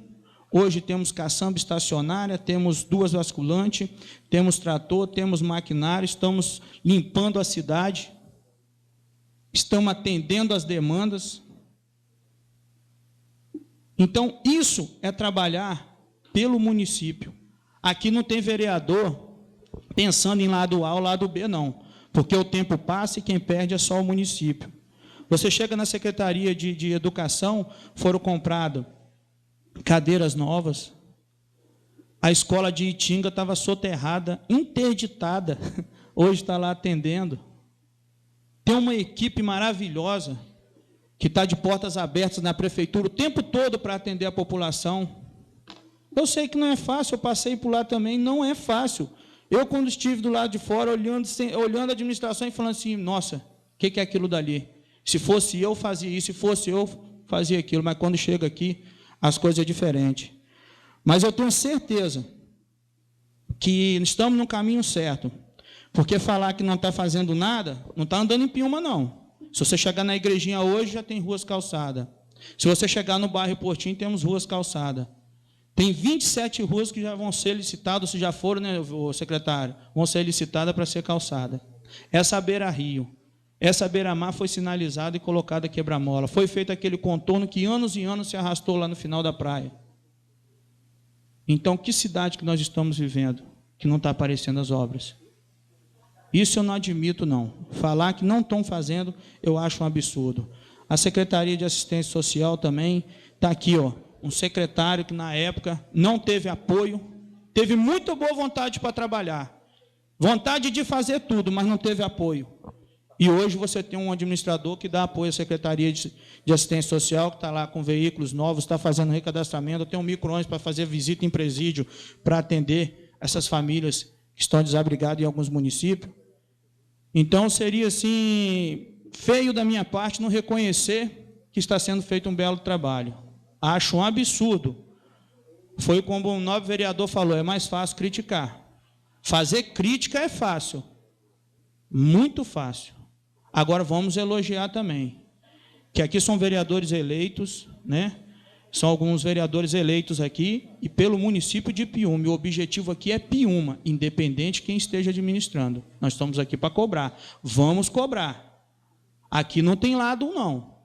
Hoje temos caçamba estacionária, temos 2 basculantes, temos trator, temos maquinário, estamos limpando a cidade, estamos atendendo as demandas. Então, isso é trabalhar pelo município. Aqui não tem vereador pensando em lado A ou lado B, não, porque o tempo passa e quem perde é só o município. Você chega na Secretaria de Educação, foram compradas cadeiras novas, a escola de Itinga estava soterrada, interditada, hoje está lá atendendo. Tem uma equipe maravilhosa, que está de portas abertas na prefeitura o tempo todo para atender a população. Eu sei que não é fácil, eu passei por lá também, não é fácil. Eu, quando estive do lado de fora, olhando a administração e falando assim, nossa, o que é aquilo dali? Se fosse eu, fazia isso, se fosse eu, fazia aquilo, mas quando chega aqui, as coisas são diferentes. Mas eu tenho certeza que estamos no caminho certo, porque falar que não está fazendo nada, não está andando em Piúma, não. Se você chegar na igrejinha hoje, já tem ruas calçadas. Se você chegar no bairro Portinho, temos ruas calçadas. Tem 27 ruas que já vão ser licitadas, se já foram, né, secretário? Vão ser licitadas para ser calçada. Essa beira-rio, essa beira-mar foi sinalizada e colocada quebra-mola. Foi feito aquele contorno que anos e anos se arrastou lá no final da praia. Então, que cidade que nós estamos vivendo que não está aparecendo as obras? Isso eu não admito, não. Falar que não estão fazendo, eu acho um absurdo. A Secretaria de Assistência Social também está aqui, ó, um secretário que, na época, não teve apoio, teve muita boa vontade para trabalhar, vontade de fazer tudo, mas não teve apoio. E hoje você tem um administrador que dá apoio à Secretaria de Assistência Social, que está lá com veículos novos, está fazendo recadastramento, tem um micro-ônibus para fazer visita em presídio, para atender essas famílias que estão desabrigadas em alguns municípios. Então, seria, assim, feio da minha parte não reconhecer que está sendo feito um belo trabalho. Acho um absurdo. Foi como o nobre vereador falou, é mais fácil criticar. Fazer crítica é fácil, muito fácil. Agora, vamos elogiar também, que aqui são vereadores eleitos, né? São alguns vereadores eleitos aqui, e pelo município de Piúma. E o objetivo aqui é Piúma, independente de quem esteja administrando. Nós estamos aqui para cobrar. Vamos cobrar. Aqui não tem lado, não.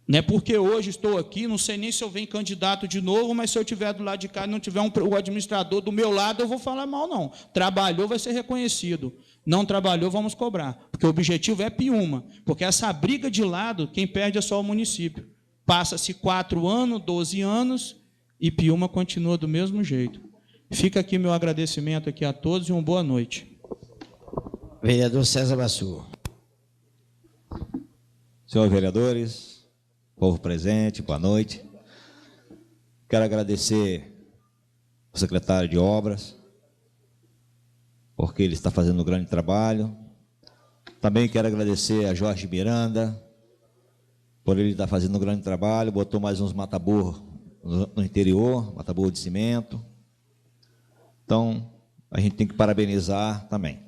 Não é porque hoje estou aqui, não sei nem se eu venho candidato de novo, mas se eu estiver do lado de cá e não tiver o administrador do meu lado, eu vou falar mal, não. Trabalhou, vai ser reconhecido. Não trabalhou, vamos cobrar. Porque o objetivo é Piúma. Porque essa briga de lado, quem perde é só o município. Passa-se 4 anos, 12 anos, e Piúma continua do mesmo jeito. Fica aqui meu agradecimento aqui a todos e uma boa noite. Vereador César Bassu. Senhores vereadores, povo presente, boa noite. Quero agradecer ao secretário de Obras, porque ele está fazendo um grande trabalho. Também quero agradecer a Jorge Miranda, por ele estar fazendo um grande trabalho, botou mais uns mataburro no interior, mataburro de cimento. Então, a gente tem que parabenizar também.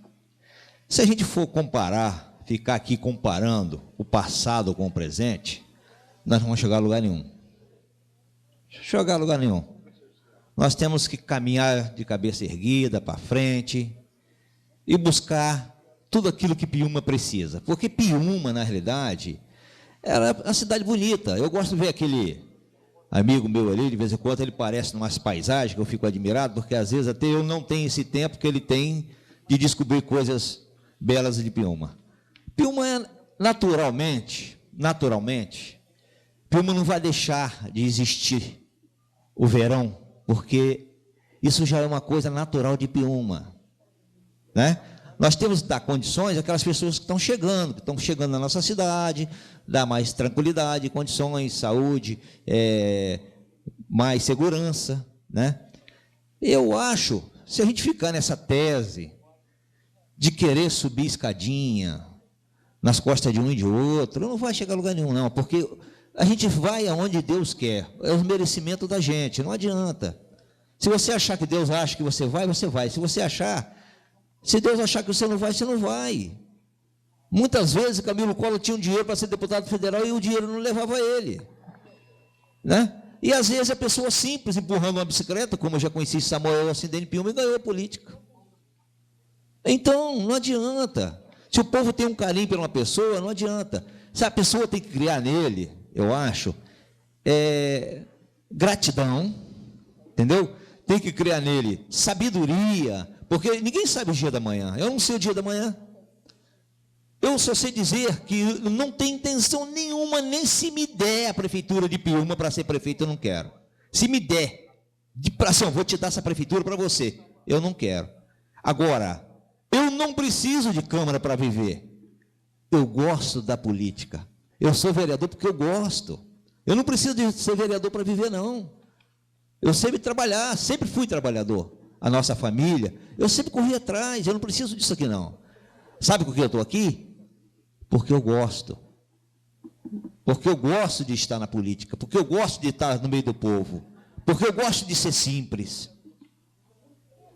Se a gente for comparar, ficar aqui comparando o passado com o presente, nós não vamos chegar a lugar nenhum. Chegar a lugar nenhum. Nós temos que caminhar de cabeça erguida para frente e buscar tudo aquilo que Piúma precisa. Porque Piúma, na realidade, era uma cidade bonita. Eu gosto de ver aquele amigo meu ali, de vez em quando ele parece umas paisagens que eu fico admirado, porque às vezes até eu não tenho esse tempo que ele tem de descobrir coisas belas de Piúma. Piúma é naturalmente, Piúma não vai deixar de existir o verão, porque isso já é uma coisa natural de Piúma, né? Nós temos que dar condições àquelas pessoas que estão chegando na nossa cidade, dar mais tranquilidade, condições, saúde, mais segurança, né? Eu acho, se a gente ficar nessa tese de querer subir escadinha nas costas de um e de outro, não vai chegar a lugar nenhum, não, porque a gente vai aonde Deus quer, é o merecimento da gente, não adianta. Se você achar que Deus acha que você vai, você vai. Se Deus achar que você não vai. Muitas vezes Camilo Collor tinha um dinheiro para ser deputado federal e o dinheiro não levava ele, né? E às vezes a pessoa simples empurrando uma bicicleta, como eu já conheci Samuel Ascendente Piuma, e ganhou a política. Então, não adianta. Se o povo tem um carinho por uma pessoa, não adianta. Se a pessoa tem que criar nele, eu acho, gratidão, entendeu? Tem que criar nele sabedoria, porque ninguém sabe o dia da manhã. Eu não sei o dia da manhã. Eu só sei dizer que não tem intenção nenhuma, nem se me der a prefeitura de Piúma para ser prefeito, eu não quero. Se me der, assim, vou te dar essa prefeitura para você, eu não quero. Agora, eu não preciso de Câmara para viver. Eu gosto da política. Eu sou vereador porque eu gosto. Eu não preciso de ser vereador para viver, não. Eu sempre trabalhar, sempre fui trabalhador. A nossa família, eu sempre corri atrás, eu não preciso disso aqui, não. Sabe por que eu estou aqui? Porque eu gosto. Porque eu gosto de estar na política. Porque eu gosto de estar no meio do povo. Porque eu gosto de ser simples.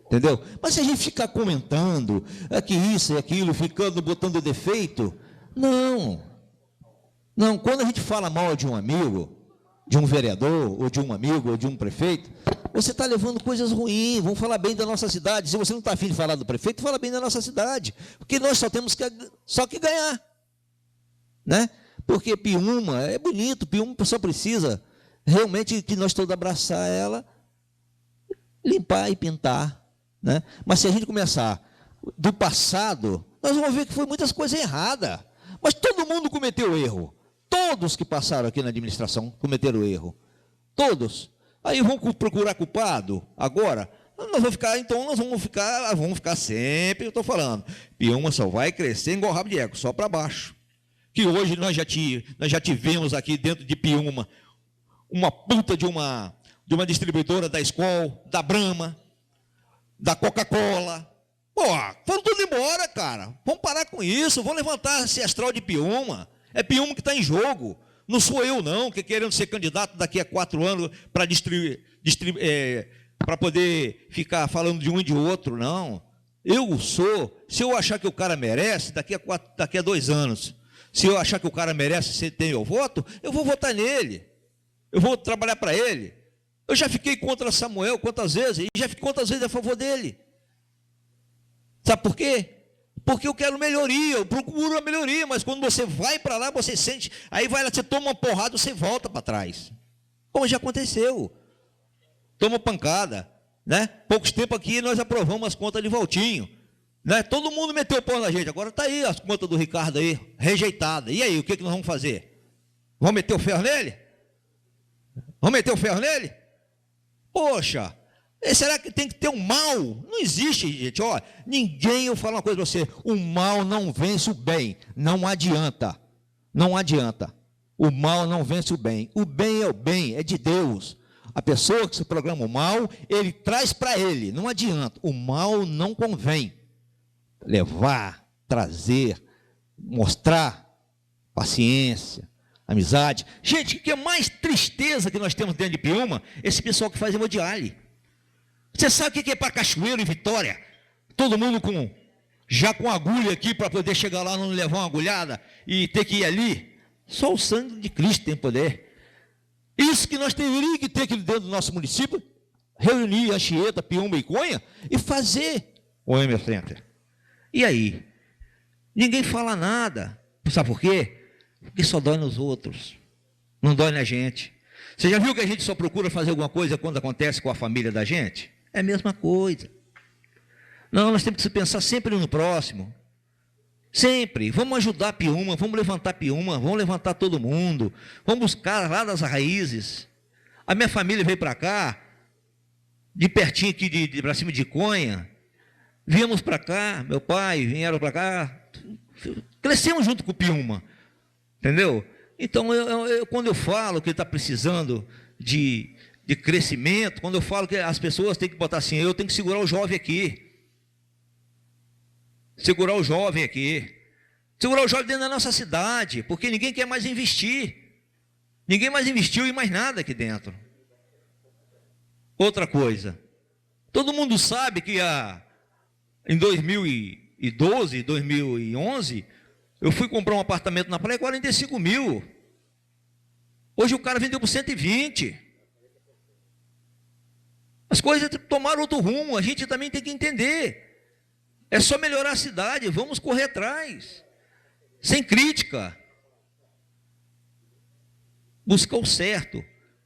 Entendeu? Mas se a gente ficar comentando que isso e aquilo, ficando botando defeito, não. Não, quando a gente fala mal de um amigo, de um vereador, ou de um amigo, ou de um prefeito, você está levando coisas ruins. Vamos falar bem da nossa cidade. Se você não está afim de falar do prefeito, fala bem da nossa cidade. Porque nós só temos que ganhar. Né? Porque Piúma é bonito, Piúma só precisa realmente que nós todos abraçar ela, limpar e pintar. Né? Mas se a gente começar do passado, nós vamos ver que foi muitas coisas erradas. Mas todo mundo cometeu erro. Todos que passaram aqui na administração cometeram erro. Todos. Aí vão procurar culpado agora. Nós vamos ficar sempre, eu estou falando, Piúma só vai crescer igual rabo de égua, só para baixo. Que hoje nós já tivemos aqui dentro de Piúma uma puta de uma distribuidora da Skol, da Brahma, da Coca-Cola. Pô, foram tudo embora, cara. Vamos parar com isso, vamos levantar esse astral de Piúma. É Piúma que está em jogo. Não sou eu, não, que querendo ser candidato daqui a 4 anos para poder ficar falando de um e de outro, não. Eu sou, se eu achar que o cara merece, daqui a 2 anos, se eu achar que o cara merece ter meu voto, eu vou votar nele. Eu vou trabalhar para ele. Eu já fiquei contra Samuel quantas vezes, e já fiquei quantas vezes a favor dele. Sabe por quê? Porque eu quero melhoria, eu procuro a melhoria, mas quando você vai para lá, você sente, aí vai lá, você toma uma porrada, você volta para trás. Como já aconteceu. Toma pancada, né? Poucos tempos aqui nós aprovamos as contas de Valtinho, né? Todo mundo meteu o pau na gente, agora está aí as contas do Ricardo aí, rejeitada. E aí, o que nós vamos fazer? Vamos meter o ferro nele? Vamos meter o ferro nele? Poxa, será que tem que ter um mal? Não existe, gente. Ó, ninguém, eu falo uma coisa para você, o mal não vence o bem. Não adianta. Não adianta. O mal não vence o bem. O bem é o bem, é de Deus. A pessoa que se programa o mal, ele traz para ele. Não adianta. O mal não convém. Levar, trazer, mostrar paciência, amizade. Gente, o que é mais tristeza que nós temos dentro de Piúma? Esse pessoal que faz hemodiálise. Você sabe o que é para Cachoeiro e Vitória? Todo mundo já com agulha aqui para poder chegar lá, não levar uma agulhada e ter que ir ali. Só o sangue de Cristo tem poder. Isso que nós teríamos que ter aqui dentro do nosso município, reunir Anchieta, Piúma e Conha e fazer o Emer Center. E aí? Ninguém fala nada. Sabe por quê? Porque só dói nos outros, não dói na gente. Você já viu que a gente só procura fazer alguma coisa quando acontece com a família da gente? É a mesma coisa. Não, nós temos que pensar sempre no próximo. Sempre. Vamos ajudar Piúma, vamos levantar Piúma, vamos levantar todo mundo. Vamos buscar lá das raízes. A minha família veio para cá, de pertinho aqui, para cima de Conha. Viemos para cá, meu pai, vieram para cá. Crescemos junto com o Piúma. Entendeu? Então, quando eu falo que ele está precisando de crescimento, quando eu falo que as pessoas têm que botar assim, eu tenho que segurar o jovem aqui. segurar o jovem aqui. Segurar o jovem dentro da nossa cidade, porque ninguém quer mais investir. Ninguém mais investiu em mais nada aqui dentro. Outra coisa, todo mundo sabe que em 2012, 2011, eu fui comprar um apartamento na praia, 45 mil. Hoje o cara vendeu por 120. As coisas tomaram outro rumo, a gente também tem que entender. É só melhorar a cidade, vamos correr atrás. Sem crítica. Buscar o certo.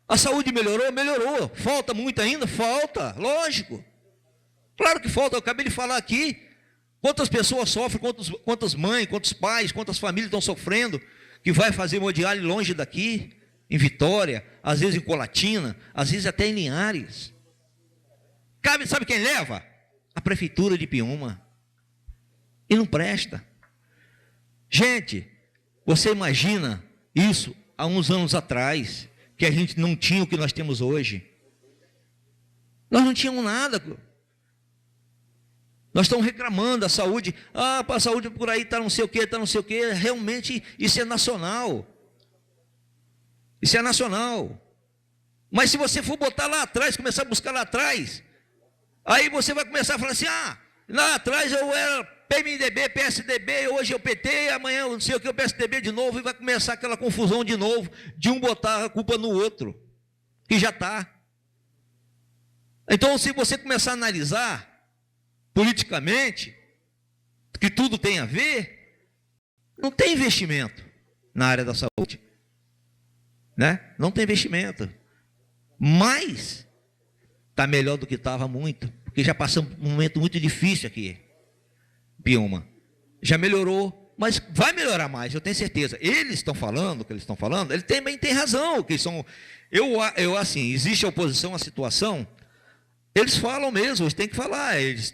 A saúde melhorou? Melhorou. Falta muito ainda? Falta, lógico. Claro que falta, eu acabei de falar aqui. Quantas pessoas sofrem, quantas mães, quantos pais, quantas famílias estão sofrendo, que vai fazer hemodiálise longe daqui, em Vitória, às vezes em Colatina, às vezes até em Linhares. Sabe quem leva? A prefeitura de Piúma. E não presta. Gente, você imagina isso há uns anos atrás, que a gente não tinha o que nós temos hoje. Nós não tínhamos nada. Nós estamos reclamando da saúde. A saúde por aí está não sei o quê, está não sei o quê. Realmente, isso é nacional. Isso é nacional. Mas se você for botar lá atrás, começar a buscar lá atrás, aí você vai começar a falar assim, lá atrás eu era PMDB, PSDB, hoje é o PT, amanhã eu não sei o que, o PSDB de novo, e vai começar aquela confusão de novo, de um botar a culpa no outro, que já está. Então, se você começar a analisar politicamente, que tudo tem a ver, não tem investimento na área da saúde, né? Não tem investimento, mas está melhor do que estava muito, porque já passamos um momento muito difícil aqui, Piúma. Já melhorou, mas vai melhorar mais, eu tenho certeza. Eles estão falando o que eles estão falando, eles também têm razão, que são, eu assim, existe a oposição à situação, eles falam mesmo, eles têm que falar, eles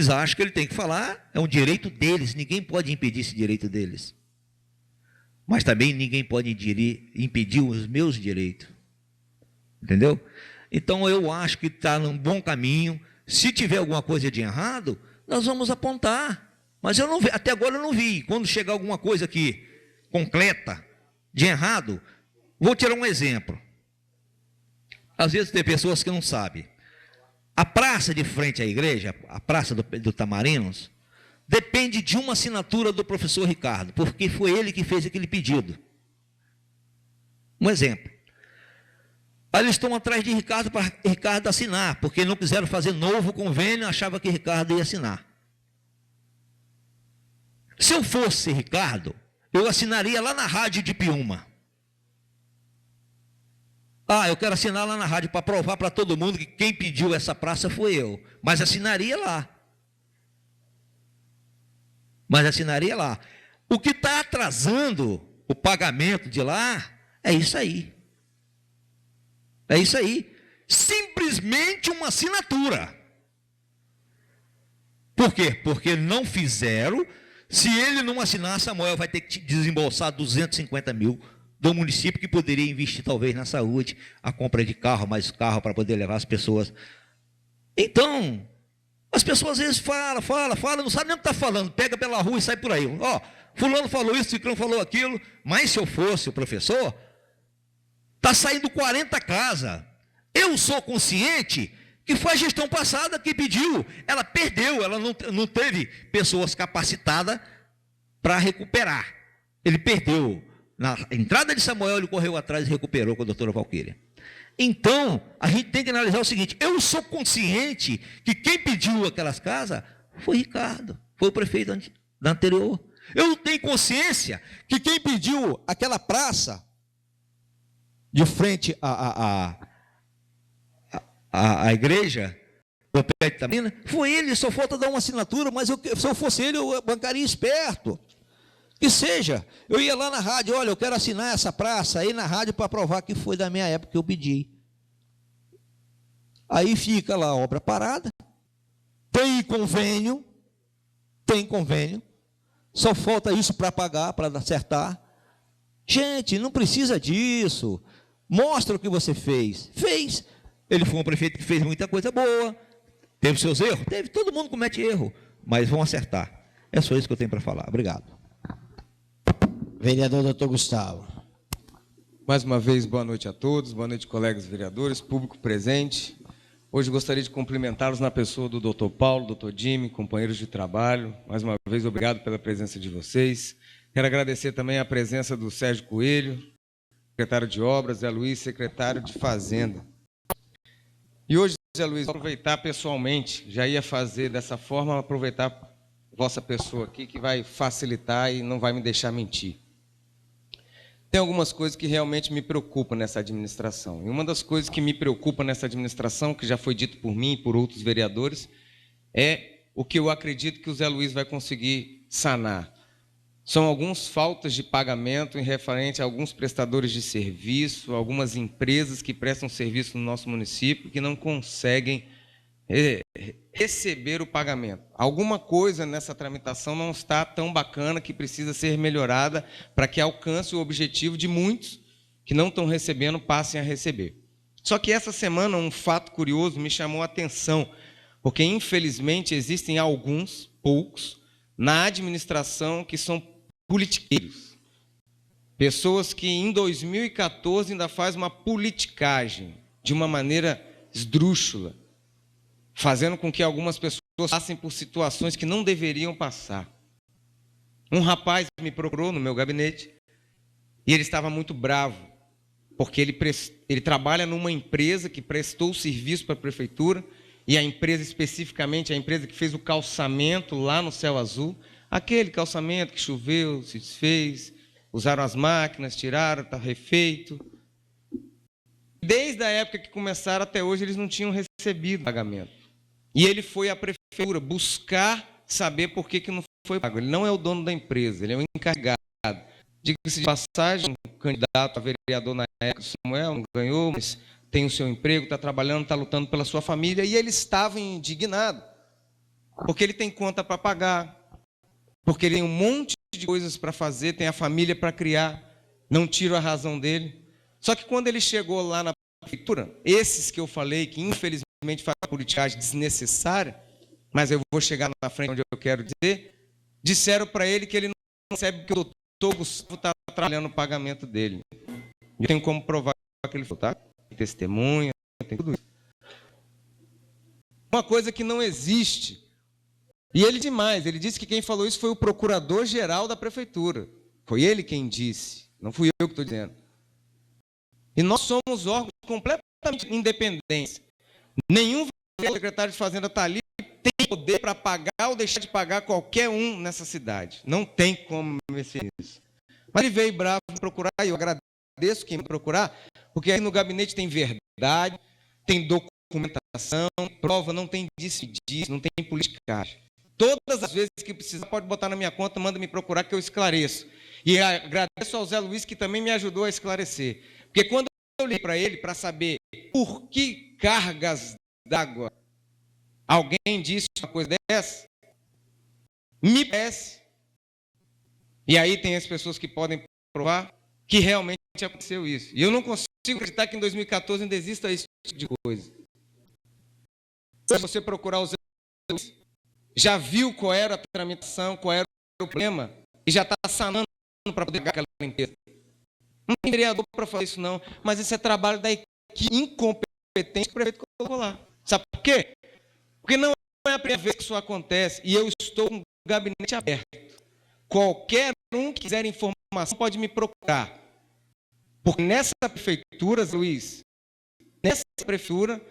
acham que ele tem que falar, é um direito deles, ninguém pode impedir esse direito deles. Mas também ninguém pode impedir os meus direitos. Entendeu? Então eu acho que está num bom caminho. Se tiver alguma coisa de errado, nós vamos apontar. Mas eu não vi, até agora eu não vi. Quando chegar alguma coisa aqui concreta de errado, vou tirar um exemplo. Às vezes tem pessoas que não sabem. A praça de frente à igreja, a praça do Tamarinos, depende de uma assinatura do professor Ricardo, porque foi ele que fez aquele pedido. Um exemplo. Aí eles estão atrás de Ricardo para Ricardo assinar, porque não quiseram fazer novo convênio, achava que Ricardo ia assinar. Se eu fosse Ricardo, eu assinaria lá na rádio de Piúma. Eu quero assinar lá na rádio para provar para todo mundo que quem pediu essa praça foi eu. Mas assinaria lá. O que está atrasando o pagamento de lá é isso aí. É isso aí. Simplesmente uma assinatura. Por quê? Porque não fizeram. Se ele não assinar, Samuel vai ter que desembolsar 250 mil do município, que poderia investir talvez na saúde, a compra de carro, mais carro para poder levar as pessoas. Então, as pessoas às vezes falam, não sabe nem o que está falando, pega pela rua e sai por aí. Fulano falou isso, Ciclano falou aquilo, mas se eu fosse o professor, está saindo 40 casas. Eu sou consciente que foi a gestão passada que pediu, ela perdeu, ela não teve pessoas capacitadas para recuperar. Ele perdeu. Na entrada de Samuel, ele correu atrás e recuperou com a doutora Valquíria. Então, a gente tem que analisar o seguinte, eu sou consciente que quem pediu aquelas casas foi Ricardo, foi o prefeito da anterior. Eu tenho consciência que quem pediu aquela praça de frente à igreja, foi ele, só falta dar uma assinatura, mas se eu fosse ele, eu bancaria esperto. Que seja, eu ia lá na rádio, olha, eu quero assinar essa praça, aí na rádio para provar que foi da minha época que eu pedi. Aí fica lá a obra parada, tem convênio, só falta isso para pagar, para acertar. Gente, não precisa disso, mostra o que você fez. Ele foi um prefeito que fez muita coisa boa, teve seus erros? Teve, todo mundo comete erro. mas vão acertar. É só isso que eu tenho para falar. Obrigado. Vereador Dr. Gustavo. Mais uma vez, boa noite a todos, boa noite, colegas vereadores, público presente. Hoje gostaria de cumprimentá-los na pessoa do Dr. Paulo, Dr. Jimmy, companheiros de trabalho. Mais uma vez, obrigado pela presença de vocês. Quero agradecer também a presença do Sérgio Coelho, secretário de Obras, Zé Luiz, secretário de Fazenda. E hoje, Zé Luiz, vou aproveitar pessoalmente, já ia fazer dessa forma, aproveitar vossa pessoa aqui, que vai facilitar e não vai me deixar mentir. Tem algumas coisas que realmente me preocupam nessa administração. E uma das coisas que me preocupa nessa administração, que já foi dito por mim e por outros vereadores, é o que eu acredito que o Zé Luiz vai conseguir sanar. São algumas faltas de pagamento em referente a alguns prestadores de serviço, algumas empresas que prestam serviço no nosso município que não conseguem receber o pagamento. Alguma coisa nessa tramitação não está tão bacana, que precisa ser melhorada para que alcance o objetivo de muitos que não estão recebendo, passem a receber. Só que essa semana um fato curioso me chamou a atenção, porque infelizmente existem alguns, poucos, na administração que são politiqueiros. Pessoas que em 2014 ainda fazem uma politicagem de uma maneira esdrúxula, fazendo com que algumas pessoas passem por situações que não deveriam passar. Um rapaz me procurou no meu gabinete e ele estava muito bravo, porque ele trabalha numa empresa que prestou serviço para a prefeitura, e a empresa especificamente, a empresa que fez o calçamento lá no Céu Azul, aquele calçamento que choveu, se desfez, usaram as máquinas, tiraram, está refeito. Desde a época que começaram até hoje, eles não tinham recebido pagamento. E ele foi à prefeitura buscar saber por que não foi pago. Ele não é o dono da empresa, ele é o encarregado. Diga-se de passagem, um candidato a vereador na época, Samuel, não ganhou, mas tem o seu emprego, está trabalhando, está lutando pela sua família, e ele estava indignado, porque ele tem conta para pagar, porque ele tem um monte de coisas para fazer, tem a família para criar, não tiro a razão dele. Só que quando ele chegou lá na prefeitura, esses que eu falei, que infelizmente faz politicagem desnecessária, mas eu vou chegar na frente onde eu quero dizer, disseram para ele que ele não recebe porque o doutor Gustavo está trabalhando no pagamento dele. Eu tenho como provar que ele falou, tá? Tem testemunha, tem tudo isso. Uma coisa que não existe. E ele demais, ele disse que quem falou isso foi o procurador-geral da prefeitura. Foi ele quem disse, não fui eu que estou dizendo. E nós somos órgãos completamente independentes. Nenhum secretário de Fazenda está ali, tem poder para pagar ou deixar de pagar qualquer um nessa cidade. Não tem como mexer nisso. Mas ele veio bravo me procurar, e eu agradeço quem me procurar, porque aí no gabinete tem verdade, tem documentação, prova, não tem disse, não tem politicagem. Todas as vezes que precisar, pode botar na minha conta, manda me procurar que eu esclareço. E agradeço ao Zé Luiz, que também me ajudou a esclarecer. Porque quando eu li para ele, para saber por que cargas d'água alguém disse uma coisa dessa, me parece, e aí tem as pessoas que podem provar, que realmente aconteceu isso. E eu não consigo acreditar que em 2014 ainda exista esse tipo de coisa. Se você procurar o Zé Luiz, já viu qual era a tramitação, qual era o problema, e já está sanando para poder pagar aquela empresa. Não tem vereador para fazer isso, não. Mas esse é trabalho da equipe incompetente que o prefeito colocou lá. Sabe por quê? Porque não é a primeira vez que isso acontece, e eu estou com o gabinete aberto. Qualquer um que quiser informação pode me procurar. Porque nessa prefeitura, Luiz, nessa prefeitura,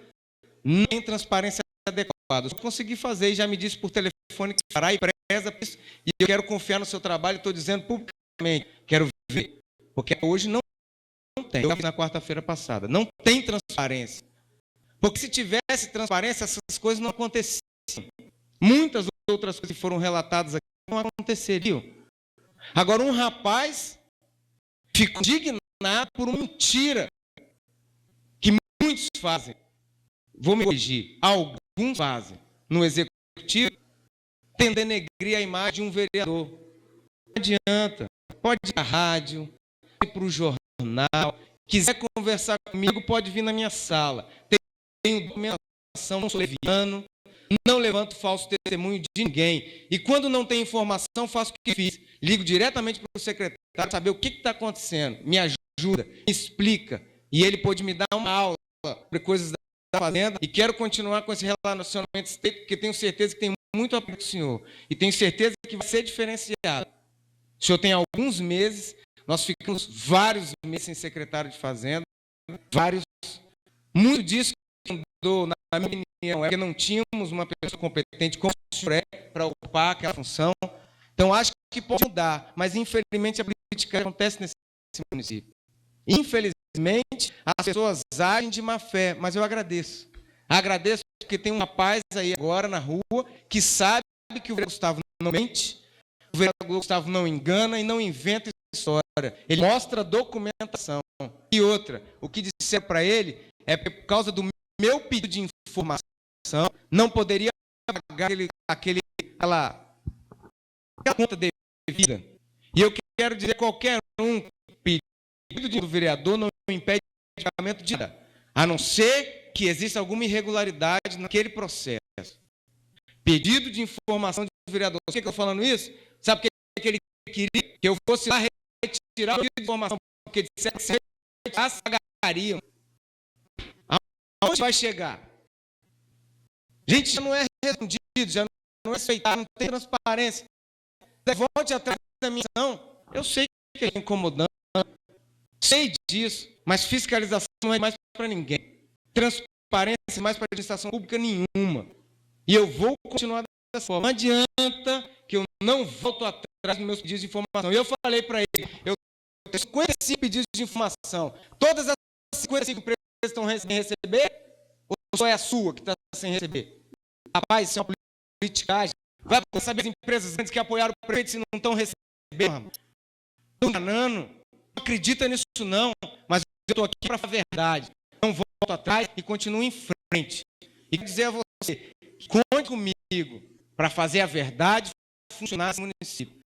não tem transparência adequada. Eu consegui fazer e já me disse por telefone que fará e preza por isso, e eu quero confiar no seu trabalho, estou dizendo publicamente, quero ver, porque hoje não tem. Eu fiz na quarta-feira passada, não tem transparência. Porque se tivesse transparência, essas coisas não aconteciam. Muitas outras coisas que foram relatadas aqui não aconteceriam. Agora, um rapaz ficou indignado por uma mentira que muitos fazem. Vou me corrigir. Alguns fazem no executivo, tentando denegrir a imagem de um vereador. Não adianta. Pode ir à rádio, pode ir para o jornal. Quiser conversar comigo, pode vir na minha sala. Tenho documentação, não sou leviano. não levanto falso testemunho de ninguém. E quando não tem informação, faço o que fiz. Ligo diretamente para o secretário para saber o que está acontecendo. Me ajuda, me explica. E ele pôde me dar uma aula sobre coisas da fazenda. E quero continuar com esse relacionamento estreito, porque tenho certeza que tem muito a aprender com o senhor. E tenho certeza que vai ser diferenciado. O senhor tem alguns meses, nós ficamos vários meses sem secretário de fazenda. Muito disso na minha opinião, é porque não tínhamos uma pessoa competente como o senhor é para ocupar aquela função. Então, acho que pode mudar, mas infelizmente a política acontece nesse município. Infelizmente, as pessoas agem de má fé, mas eu agradeço. Agradeço porque tem um rapaz aí agora na rua que sabe que o vereador Gustavo não mente, o vereador Gustavo não engana e não inventa história. Ele mostra documentação. E outra, o que disseram para ele é por causa do meu pedido de informação, não poderia pagar aquela conta devida. E eu quero dizer, qualquer pedido do vereador não impede o pagamento de nada, a não ser que exista alguma irregularidade naquele processo. Pedido de informação do vereador. Por que eu estou falando isso? Sabe por que ele queria que eu fosse lá retirar o pedido de informação? Porque disseram que se retirasse, pagariam. Aonde vai chegar? Gente, já não é respondido, já não é aceitado, não tem transparência. Volte atrás da minha ação. Eu sei que é incomodante, sei disso, mas fiscalização não é mais para ninguém. Transparência mais para a administração pública nenhuma. E eu vou continuar dessa forma. Não adianta que eu não volto atrás dos meus pedidos de informação. E eu falei para ele, eu tenho 55 pedidos de informação. Todas as 55 empresas estão sem receber, ou só é a sua que está sem receber? Rapaz, isso é uma politicagem. Vai saber as empresas grandes que apoiaram o prefeito se não estão recebendo. Estão enganando. Não acredita nisso não, mas eu estou aqui para a verdade. Não volto atrás e continuo em frente. E quero dizer a você, conte comigo para fazer a verdade funcionar nesse município.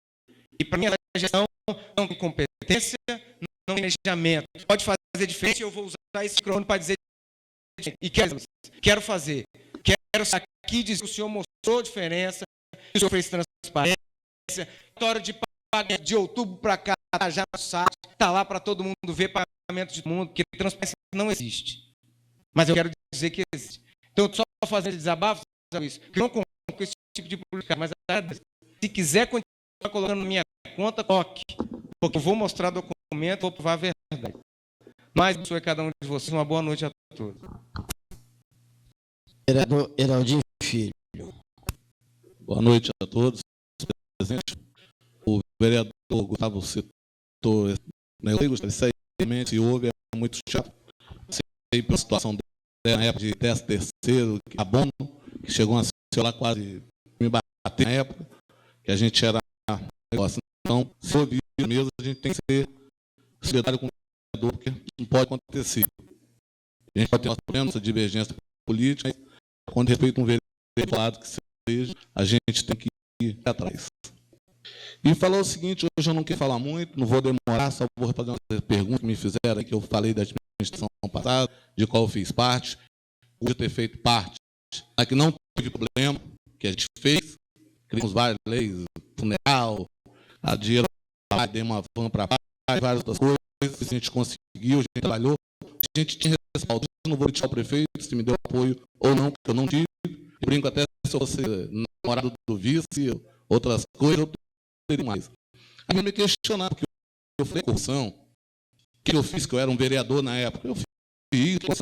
E para mim, a gestão não tem competência, não tem planejamento. Pode fazer diferente, eu vou usar esse microfone para dizer diferente. E quero fazer. Quero sair aqui e dizer que o senhor mostrou diferença, que o senhor fez transparência, história de pagamento de outubro para cá, já no site, está lá para todo mundo ver pagamento de todo mundo, porque transparência não existe. Mas eu quero dizer que existe. Então, só fazendo desabafo, isso, que eu não concordo com esse tipo de publicação, mas se quiser continuar colocando na minha conta, toque, porque eu vou mostrar documento, vou provar a verdade. Mas, abençoe cada um de vocês, uma boa noite a todos. Vereador Heraldinho Filho. Boa noite a todos presentes. O vereador Gustavo citou, né, eu gostaria de sair, se houve, é muito chato. Sei pela situação dela na época de 13º, abono, que chegou a ser lá quase me bater na época, que a gente era negócio. Então, se ouvir mesmo, a gente tem que ser solidário com o vereador, porque não pode acontecer. A gente pode ter nossa divergência política, mas quando respeita um vereador que seja, a gente tem que ir atrás. E falou o seguinte, hoje eu não quero falar muito, não vou demorar, só vou fazer uma pergunta que me fizeram, que eu falei da administração passada, de qual eu fiz parte, de ter feito parte, que não teve problema, que a gente fez, criamos várias leis, funeral, a dinheiro, dei uma van para paz, várias outras coisas, a gente conseguiu, a gente trabalhou, a gente tinha respaldo, eu não vou deixar o prefeito, se me deu apoio ou não, porque eu não tive, eu brinco até se eu fosse namorado do vice, outras coisas, eu teria mais. A mim me questionar, porque eu falei corrupção, o que eu fiz, que eu era um vereador na época, eu fiz, na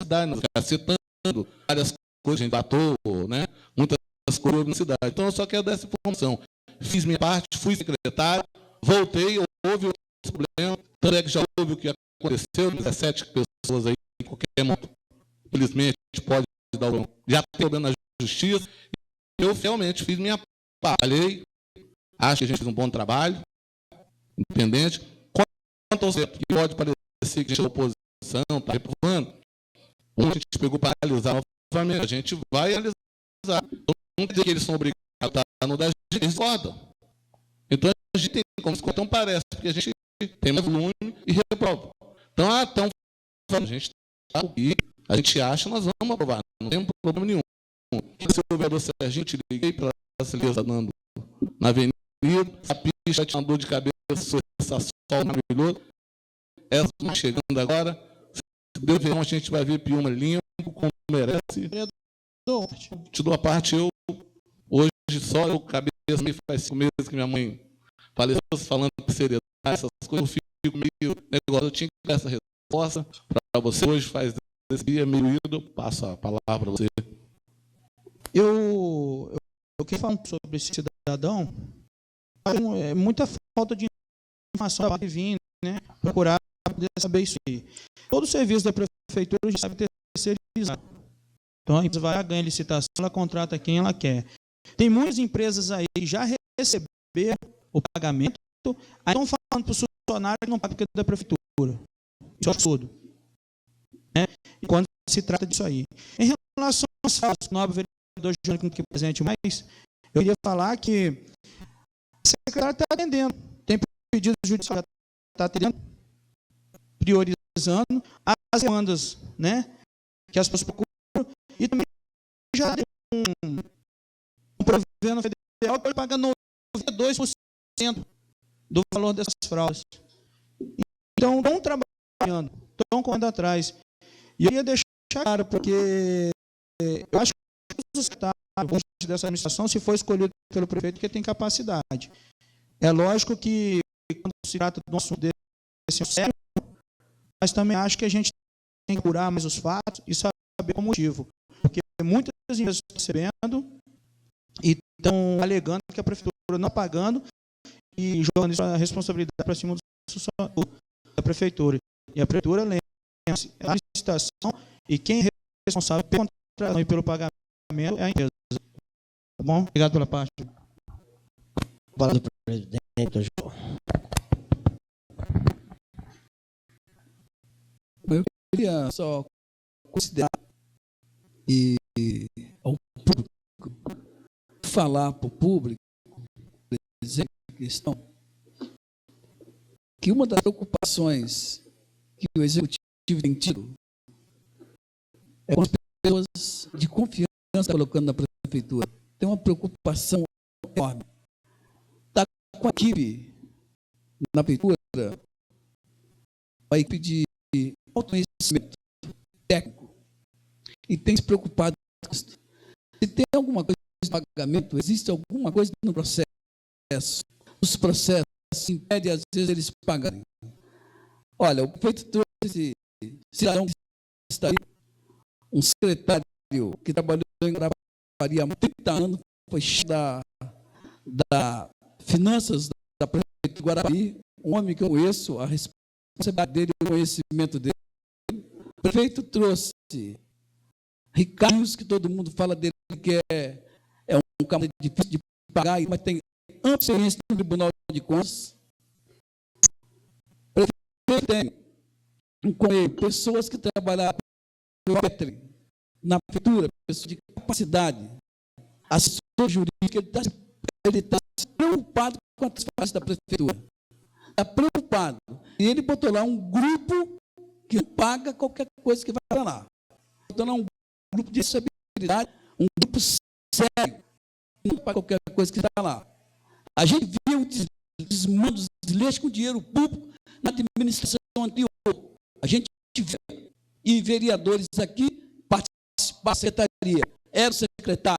cidade, citando várias coisas, a gente batou, né, muitas coisas na cidade. Então, eu só quero dar essa informação. Fiz minha parte, fui secretário, voltei, houve outros problemas, tanto é que já houve o que aconteceu, 17 pessoas aí, em qualquer momento, infelizmente, pode dar um, já tem problema na justiça. Eu realmente fiz minha parte, acho que a gente fez um bom trabalho, independente. Quanto ao certo, que pode parecer que a gente é oposição, está reprovando, a gente pegou para analisar novamente, a gente vai analisar. Então, não quer dizer que eles são obrigados a estar no da gente, eles rodam. Então, a gente tem como se então parece, porque a gente tem mais volume e reprova. Então, a gente está aqui, a gente acha, nós vamos aprovar, não tem problema nenhum. o vereador Serginho, te liguei para a Celeza andando na avenida, a pista tinha uma dor de cabeça, essa sol maravilhoso. Essa está chegando agora. Se Deus ver, a gente vai ver Piúma limpo, como merece. Te dou a parte, eu hoje só eu cabeça, faz 5 meses que minha mãe faleceu, falando de seriedade, essas coisas, eu fico meio negócio. Eu tinha que dar essa resposta para você. Hoje faz esse dia meio ido, eu passo a palavra para você. Eu queria falar sobre esse cidadão. É muita falta de informação para vir, né? Procurar poder saber isso aí. Todo o serviço da prefeitura já sabe terceirizado. Então a empresa vai ganhar licitação, ela contrata quem ela quer. Tem muitas empresas aí que já receberam o pagamento, aí estão falando para o funcionário que não paga porque é da prefeitura. Isso é absurdo. Né? E quando se trata disso aí. Em relação aos fatos, o nobre vereador Júnior aqui presente mais, eu queria falar que a secretária está atendendo. Tem pedido judicial, está atendendo, priorizando as demandas, né, que as pessoas procuram, e também já tem um provedor federal que paga 92% do valor dessas fraudes. Então, estão trabalhando, estão correndo atrás. E eu ia deixar claro, porque eu acho que o secretário dessa administração, se for escolhido pelo prefeito, que tem capacidade. É lógico que, quando se trata de um assunto desse sério, mas também acho que a gente tem que apurar mais os fatos e saber o motivo. Porque muitas empresas estão recebendo e estão alegando que a prefeitura não está pagando e jogando isso a responsabilidade para cima da prefeitura. E a prefeitura, lembra-se, é a licitação e quem é responsável pela contratação e pelo pagamento é a empresa. Tá bom? Obrigado pela parte. Palavra do presidente, João. Eu queria só considerar ao público, falar para o público, presente questão, que uma das preocupações que o Executivo tem tido é com as pessoas de confiança colocando na prefeitura. Tem uma preocupação enorme. Está com a equipe na prefeitura, a equipe de autoconhecimento técnico, e tem se preocupado com isso. Se tem alguma coisa de pagamento, existe alguma coisa no processo. Os processos impedem, às vezes, eles pagarem. Olha, o prefeito trouxe esse cidadão que está aí, um secretário que trabalhou em Guarapari há 30 anos, foi chefe da finanças da prefeitura de Guarapari, um homem que eu conheço, a responsabilidade dele, o conhecimento dele. O prefeito trouxe Ricardo, que todo mundo fala dele, que é um camarada difícil de pagar, mas tem ampla experiência no Tribunal de Contas. O prefeito tem com ele pessoas que trabalharam na prefeitura, pessoas de capacidade, assessor jurídico, ele está preocupado com a transparência da prefeitura. Está preocupado. E ele botou lá um grupo que não paga qualquer coisa que vai para lá. Botou lá um grupo de responsabilidade, um grupo sério, que não paga qualquer coisa que está lá. A gente viu desmando, desleixo com dinheiro público na administração anterior. A gente vê, e vereadores aqui participaram da secretaria, eram secretários,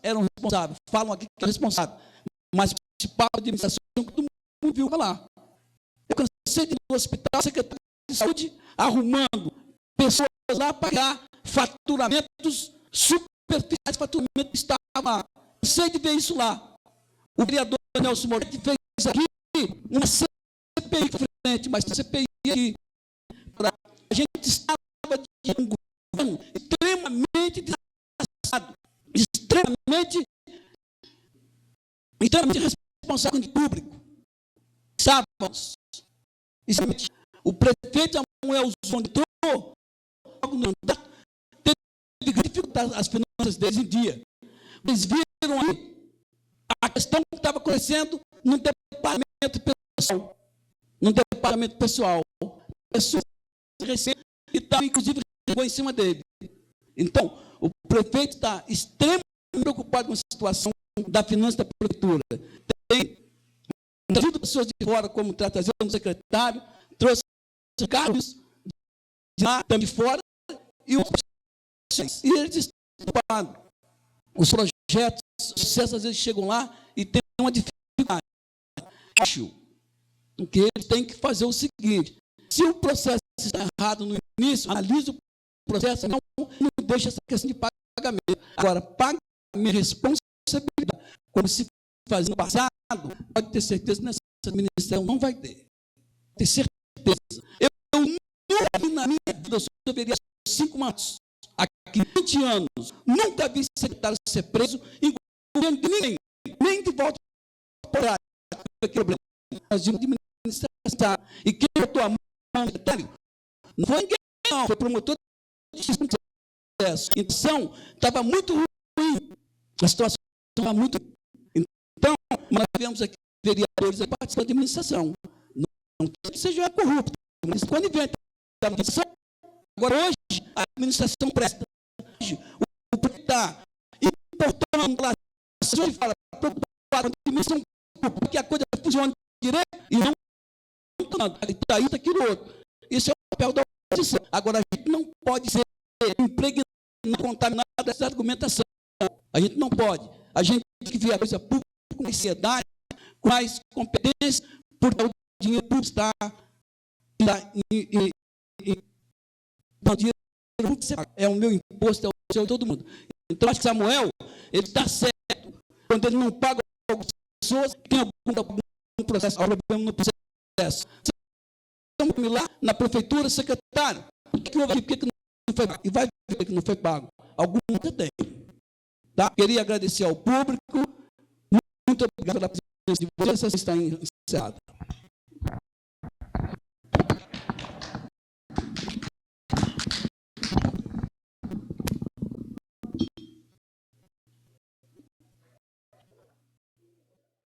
eram responsáveis, falam aqui que é responsável, mas participaram da administração que todo mundo viu lá. Eu cansei de ir no hospital, secretário de saúde, arrumando pessoas lá para pagar faturamentos superficiais, faturamento que estava lá. Cansei de ver isso lá. O vereador Nelson Moretti fez aqui uma CPI frente, mas a CPI aqui, a gente estava de um governo extremamente desgastado, extremamente responsável de público. Sábados, o prefeito Samuel Zon entrou, teve que dificultar as finanças deles em dia. Eles viram aí a questão que estava acontecendo no departamento pessoal. No departamento pessoal. Pessoas recebem e tal, inclusive, chegou em cima dele. Então, o prefeito está extremamente preocupado com a situação da finança da prefeitura. Tem trazido pessoas de fora, como está trazendo o secretário, trouxe cargos de lá, também de fora, e eles estão preocupados. Os projetos, os sucessos, às vezes chegam lá e tem uma dificuldade. Acho que eles têm que fazer o seguinte: se o processo está errado no início, analisa o processo, não deixa essa questão de pagamento. Agora, pagamento, responsabilidade, como se fazia no passado, pode ter certeza que nessa administração não vai ter. Ter certeza. Eu nunca vi na minha vida, eu sou vereador 5 anos, aqui 20 anos, nunca vi secretário ser preso em governo de ninguém, nem de volta para aquele problema. Mas de administração. E quem botou a mão no secretário não foi ninguém, não, foi promotor de processo. Então, estava muito ruim, a situação estava muito ruim. Então, nós tivemos aqui vereadores que participam da administração. Não que seja corrupto, mas quando inventa a administração, agora hoje a administração presta. Hoje, o prefeito está importando a relação e fala, preocupado com a administração, porque a coisa funciona direito e não está isso, aquilo outro. Isso é o papel da oposição. Agora, a gente não pode ser impregnado, contaminado dessa argumentação. A gente não pode. A gente tem que ver a coisa pública com mais seriedade, com mais competência, porque o dinheiro público está é o meu imposto, é o seu de todo mundo. Então, acho que Samuel, ele está certo. Quando ele não paga algumas pessoas, tem algum processo, problema no processo. Estamos lá na prefeitura, secretário, por que houve aqui, por que não foi pago? E vai ver que não foi pago. Alguma tem. Tá? Queria agradecer ao público. Muito obrigado pela presença de vocês. Essa está encerrada.